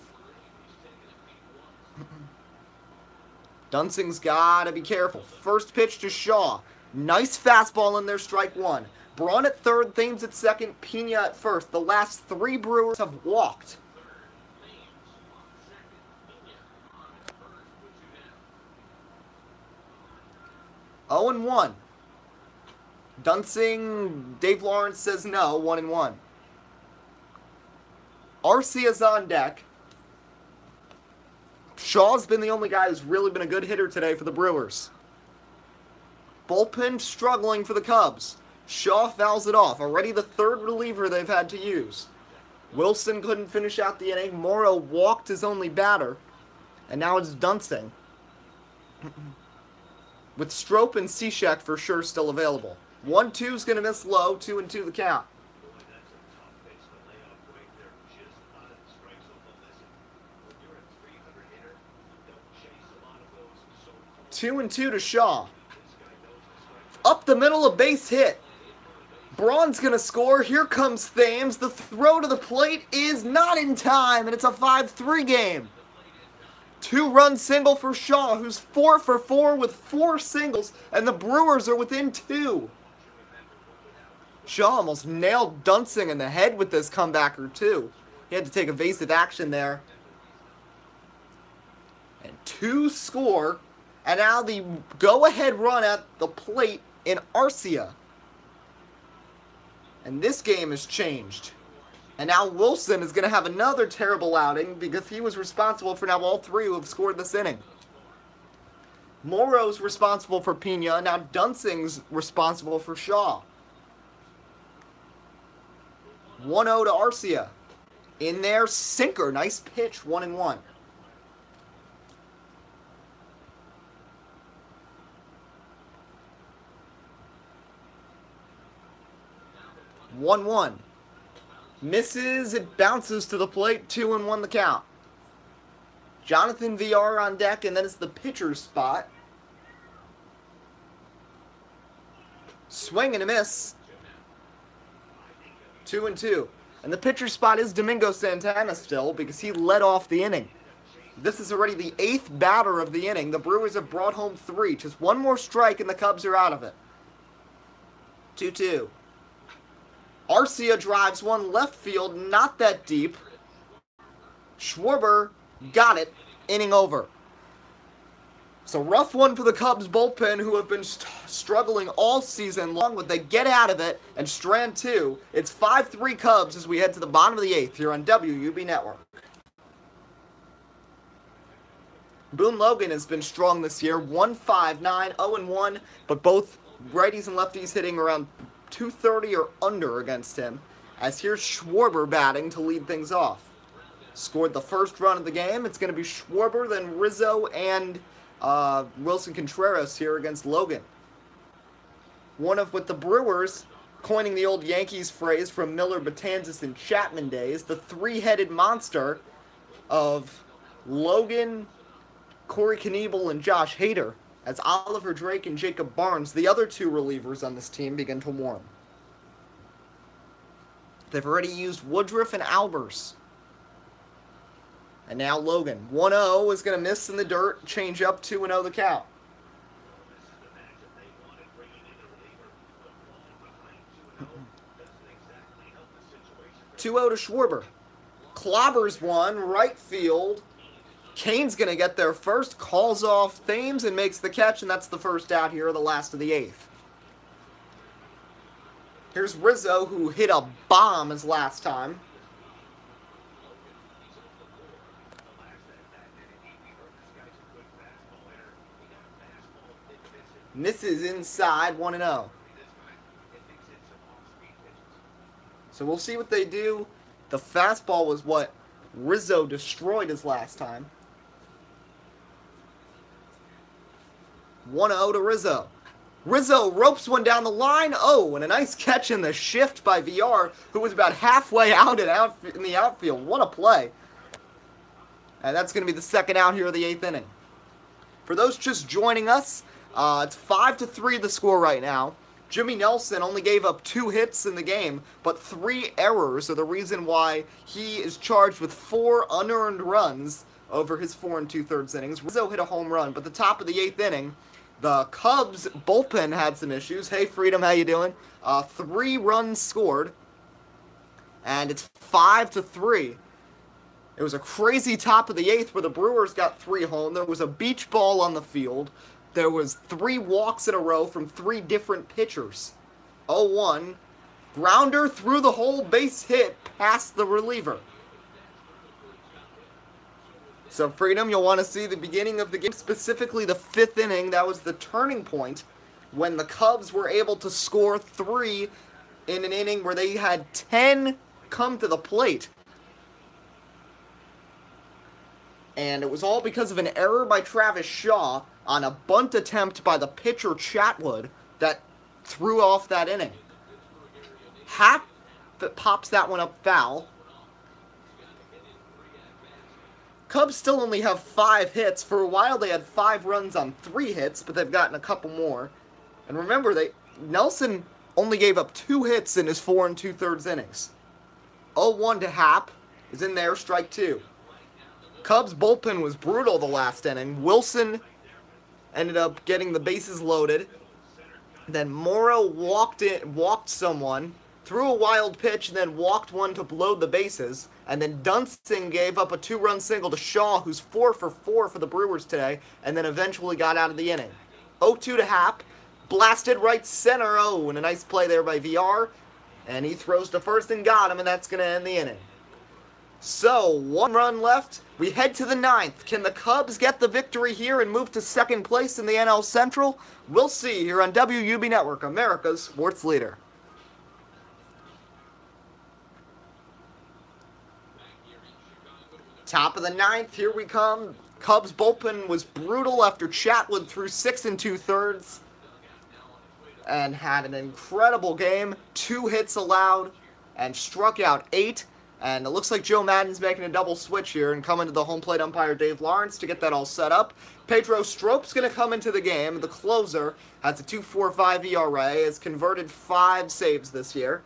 Dunsing's got to be careful. First pitch to Shaw. Nice fastball in there, strike one. Braun at third, Thames at second, Pena at first. The last three Brewers have walked. 0-1. Dunsing, Dave Lawrence says no, 1-1. Arcia's on deck. Shaw's been the only guy who's really been a good hitter today for the Brewers. Bullpen struggling for the Cubs. Shaw fouls it off. Already the third reliever they've had to use. Wilson couldn't finish out the inning. Morrow walked his only batter. And now it's Dunsing. With Strop and Cishek for sure still available. 1-2's going to miss low. 2-2 the count. 2-2 to Shaw. Up the middle, a base hit. Braun's going to score. Here comes Thames. The throw to the plate is not in time, and it's a 5-3 game. 2-run single for Shaw, who's 4 for 4 with 4 singles, and the Brewers are within 2. Shaw almost nailed Dunsing in the head with this comebacker, too. He had to take evasive action there. And 2 score, and now the go-ahead run at the plate in Arcia. And this game has changed. And now Wilson is going to have another terrible outing because he was responsible for now all 3 who have scored this inning. Morrow's responsible for Pena. Now Dunsing's responsible for Shaw. 1-0 to Arcia. In there, sinker. Nice pitch, 1-1. Misses, it bounces to the plate, 2-1 the count. Jonathan VR on deck, and then it's the pitcher's spot. Swing and a miss. 2-2. And the pitcher's spot is Domingo Santana still, because he led off the inning. This is already the 8th batter of the inning. The Brewers have brought home 3. Just one more strike, and the Cubs are out of it. 2-2. Arcia drives one left field, not that deep. Schwarber got it, inning over. So rough one for the Cubs bullpen, who have been struggling all season long. Would they get out of it and strand 2? It's 5-3 Cubs as we head to the bottom of the 8th here on WUB Network. Boone Logan has been strong this year, 1-5-9, 0-1, but both righties and lefties hitting around 230 or under against him, as here's Schwarber batting to lead things off. Scored the first run of the game. It's going to be Schwarber, then Rizzo, and Wilson Contreras here against Logan. With the Brewers coining the old Yankees phrase from Miller, Betances, and Chapman days, the 3-headed monster of Logan, Corey Knebel, and Josh Hader, as Oliver Drake and Jacob Barnes, the other 2 relievers on this team, begin to warm. They've already used Woodruff and Albers. And now Logan. 1-0 is going to miss in the dirt. Change up, 2-0 the count. 2-0 to Schwarber. Clobbers one, right field. Kane's going to get there first, calls off Thames and makes the catch, and that's the first out here, the last of the 8th. Here's Rizzo, who hit a bomb his last time. Misses inside, 1-0. So we'll see what they do. The fastball was what Rizzo destroyed his last time. 1-0 to Rizzo. Rizzo ropes one down the line. Oh, and a nice catch in the shift by VR, who was about halfway out in the outfield. What a play. And that's going to be the second out here of the 8th inning. For those just joining us, it's 5-3 the score right now. Jimmy Nelson only gave up 2 hits in the game, but 3 errors are the reason why he is charged with 4 unearned runs over his 4 2/3 innings. Rizzo hit a home run, but the top of the 8th inning, The Cubs bullpen had some issues. Hey, Freedom, how you doing? 3 runs scored, and it's 5-3. It was a crazy top of the 8th where the Brewers got 3 home. There was a beach ball on the field. There was 3 walks in a row from 3 different pitchers. 0-1. Grounder through the hole, base hit past the reliever. So, Freedom, you'll want to see the beginning of the game, specifically the 5th inning. That was the turning point when the Cubs were able to score 3 in an inning where they had 10 come to the plate. And it was all because of an error by Travis Shaw on a bunt attempt by the pitcher Chatwood that threw off that inning. Happ pops that one up foul. Cubs still only have 5 hits. For a while they had 5 runs on 3 hits, but they've gotten a couple more. And remember, Nelson only gave up 2 hits in his 4 2/3 innings. 0-1 to Happ is in there, strike 2. Cubs bullpen was brutal the last inning. Wilson ended up getting the bases loaded. Then Morrow walked someone, threw a wild pitch, and then walked one to load the bases. And then Dunston gave up a 2-run single to Shaw, who's 4 for 4 for the Brewers today, and then eventually got out of the inning. 0-2 to Happ, blasted right center. Oh, and a nice play there by VR. And he throws to first and got him, and that's going to end the inning. So, 1 run left. We head to the 9th. Can the Cubs get the victory here and move to 2nd place in the NL Central? We'll see here on WUB Network, America's sports leader. Top of the 9th, here we come. Cubs bullpen was brutal after Chatwood threw 6 2/3 and had an incredible game. 2 hits allowed and struck out 8. And it looks like Joe Madden's making a double switch here and coming to the home plate umpire Dave Lawrence to get that all set up. Pedro Strope's going to come into the game. The closer has a 2.45 ERA, has converted 5 saves this year.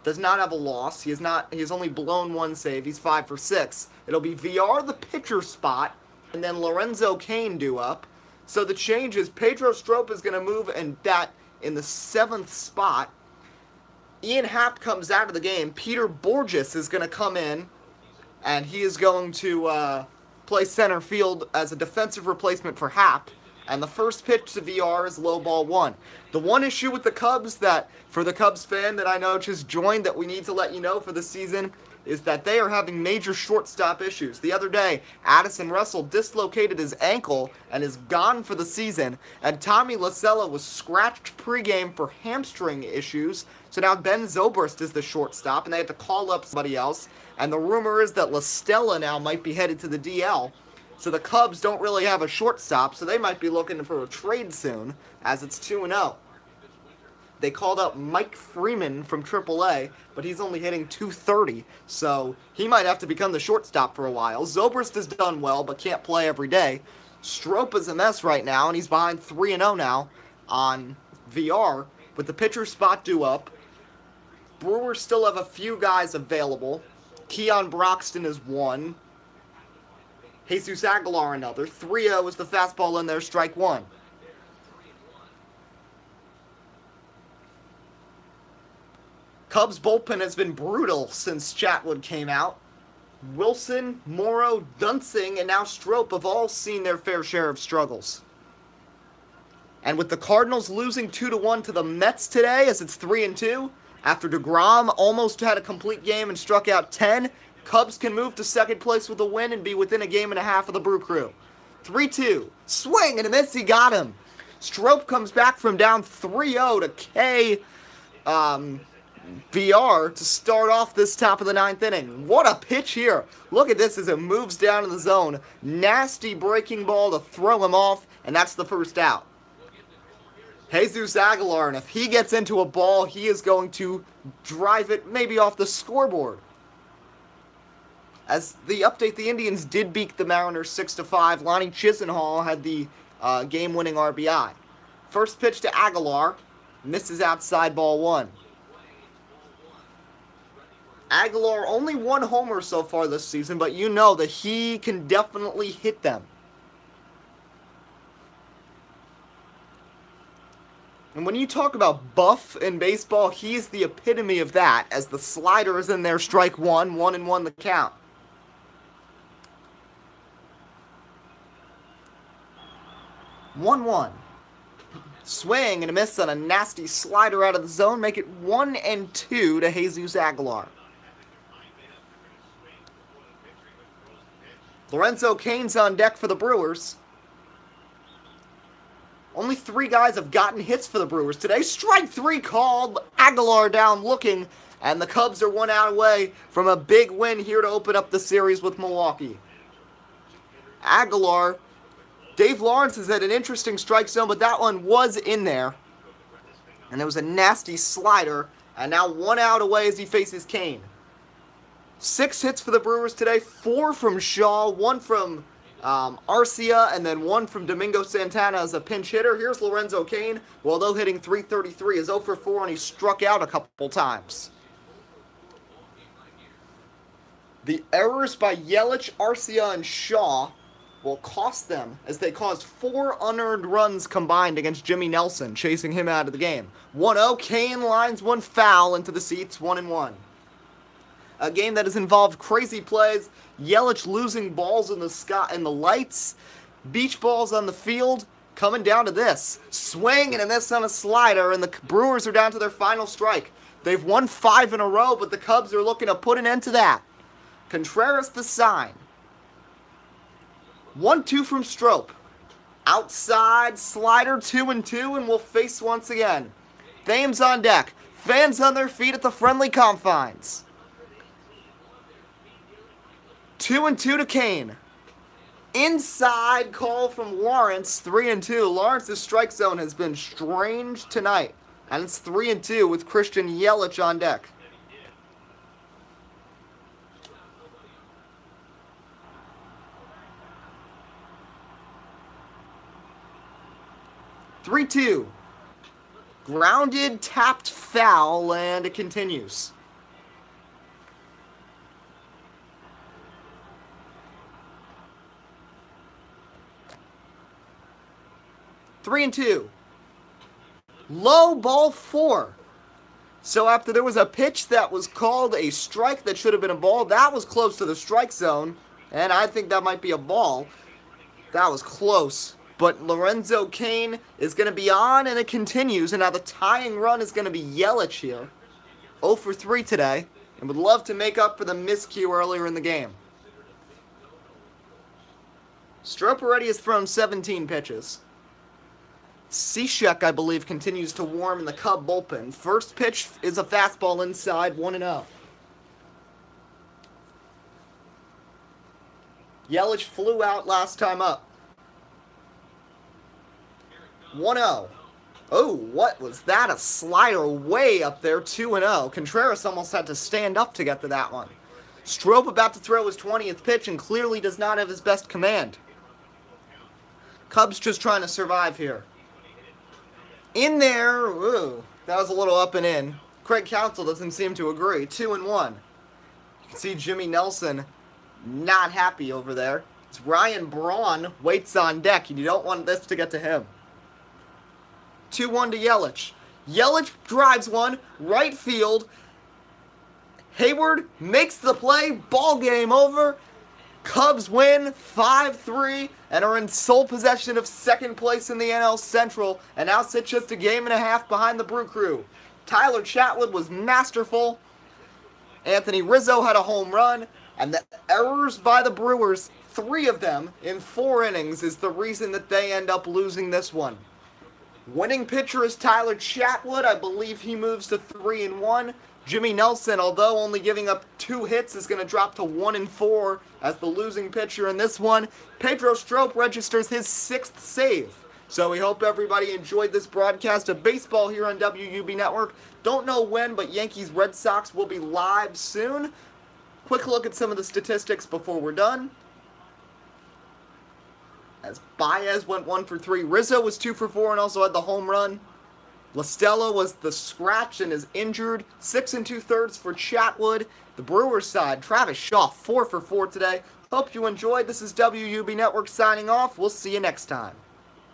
Does not have a loss. He's only blown 1 save. He's 5 for 6. It'll be VR the pitcher spot, and then Lorenzo Cain due up. So the change is Pedro Strope is going to move and bat in the 7th spot. Ian Happ comes out of the game. Peter Borges is going to come in, and he is going to play center field as a defensive replacement for Happ. And the first pitch to VR is low ball 1. The one issue with the Cubs that, for the Cubs fan that I know just joined, that we need to let you know for the season, is that they are having major shortstop issues. The other day, Addison Russell dislocated his ankle and is gone for the season, and Tommy Lascella was scratched pregame for hamstring issues, so now Ben Zobrist is the shortstop, and they had to call up somebody else, and the rumor is that LaStella now might be headed to the DL, so the Cubs don't really have a shortstop, so they might be looking for a trade soon, as it's 2-0. They called up Mike Freeman from AAA, but he's only hitting .230, so he might have to become the shortstop for a while. Zobrist has done well, but can't play every day. Strope is a mess right now, and he's behind 3-0 now on VR, with the pitcher spot due up. Brewers still have a few guys available. Keon Broxton is 1. Jesus Aguilar another. 3-0 is the fastball in there, strike 1. Cubs bullpen has been brutal since Chatwood came out. Wilson, Morrow, Dunsing, and now Strope have all seen their fair share of struggles. And with the Cardinals losing 2-1 to the Mets today, as it's 3-2, after DeGrom almost had a complete game and struck out 10, Cubs can move to 2nd place with a win and be within a game and a half of the Brew Crew. 3-2, swing and a miss, he got him. Strope comes back from down 3-0 to K. VR to start off this top of the 9th inning. What a pitch here. Look at this as it moves down in the zone. Nasty breaking ball to throw him off, and that's the first out. Jesus Aguilar, and if he gets into a ball, he is going to drive it maybe off the scoreboard. As the update, the Indians did beat the Mariners 6-5. Lonnie Chisenhall had the game-winning RBI. First pitch to Aguilar, misses outside, ball 1. Aguilar only 1 homer so far this season, but you know that he can definitely hit them. And when you talk about buff in baseball, he's the epitome of that, as the slider is in there, strike one, 1-1 the count. One. Swing and a miss on a nasty slider out of the zone, make it 1-2 to Jesus Aguilar. Lorenzo Cain's on deck for the Brewers. Only 3 guys have gotten hits for the Brewers today. Strike 3 called. Aguilar down looking. And the Cubs are 1 out away from a big win here to open up the series with Milwaukee. Aguilar. Dave Lawrence has had an interesting strike zone, but that one was in there. And there was a nasty slider. And now 1 out away as he faces Cain. 6 hits for the Brewers today. 4 from Shaw. 1 from Arcia, and then 1 from Domingo Santana as a pinch hitter. Here's Lorenzo Cain, although hitting .333, is 0 for 4, and he struck out a couple times. The errors by Yelich, Arcia, and Shaw will cost them, as they caused 4 unearned runs combined against Jimmy Nelson, chasing him out of the game. 1-0, Cain lines 1 foul into the seats, 1-1. A game that has involved crazy plays, Yelich losing balls in the sky and the lights, beach balls on the field, coming down to this. Swing and a miss on a slider, and the Brewers are down to their final strike. They've won 5 in a row, but the Cubs are looking to put an end to that. Contreras the sign. 1-2 from Strop. Outside slider, 2-2, and we'll face once again. Thames on deck. Fans on their feet at the friendly confines. 2-2 to Cain. Inside call from Lawrence, 3-2. Lawrence's strike zone has been strange tonight. And it's 3-2 with Christian Yelich on deck. (3-2). Grounded, tapped foul, and it continues. 3-2. Low ball 4. So after there was a pitch that was called a strike that should have been a ball, that was close to the strike zone, and I think that might be a ball. That was close. But Lorenzo Cain is going to be on, and it continues, and now the tying run is going to be Yelich here. 0 for 3 today, and would love to make up for the miscue earlier in the game. Strop already has thrown 17 pitches. Cishek, I believe, continues to warm in the Cub bullpen. First pitch is a fastball inside, 1-0. Yelich flew out last time up. 1-0. Oh, what was that? A slider way up there, 2-0. Contreras almost had to stand up to get to that one. Strop about to throw his 20th pitch and clearly does not have his best command. Cubs just trying to survive here. In there, ooh, that was a little up and in. Craig Counsell doesn't seem to agree. 2-1. You can see Jimmy Nelson not happy over there. It's Ryan Braun waits on deck, and you don't want this to get to him. 2-1 to Yelich. Yelich drives one, right field. Hayward makes the play, ball game over. Cubs win 5-3 and are in sole possession of second place in the NL Central and now sit just a game and a half behind the Brew Crew. Tyler Chatwood was masterful. Anthony Rizzo had a home run, and the errors by the Brewers, 3 of them in 4 innings, is the reason that they end up losing this one. Winning pitcher is Tyler Chatwood. I believe he moves to 3-1. Jimmy Nelson, although only giving up 2 hits, is going to drop to 1-4 as the losing pitcher in this one. Pedro Strop registers his 6th save. So we hope everybody enjoyed this broadcast of baseball here on WUB Network. Don't know when, but Yankees-Red Sox will be live soon. Quick look at some of the statistics before we're done. As Baez went 1 for 3. Rizzo was 2 for 4 and also had the home run. La Stella was the scratch and is injured. 6 2/3 for Chatwood. The Brewers side, Travis Shaw, 4 for 4 today. Hope you enjoyed. This is WUB Network signing off. We'll see you next time.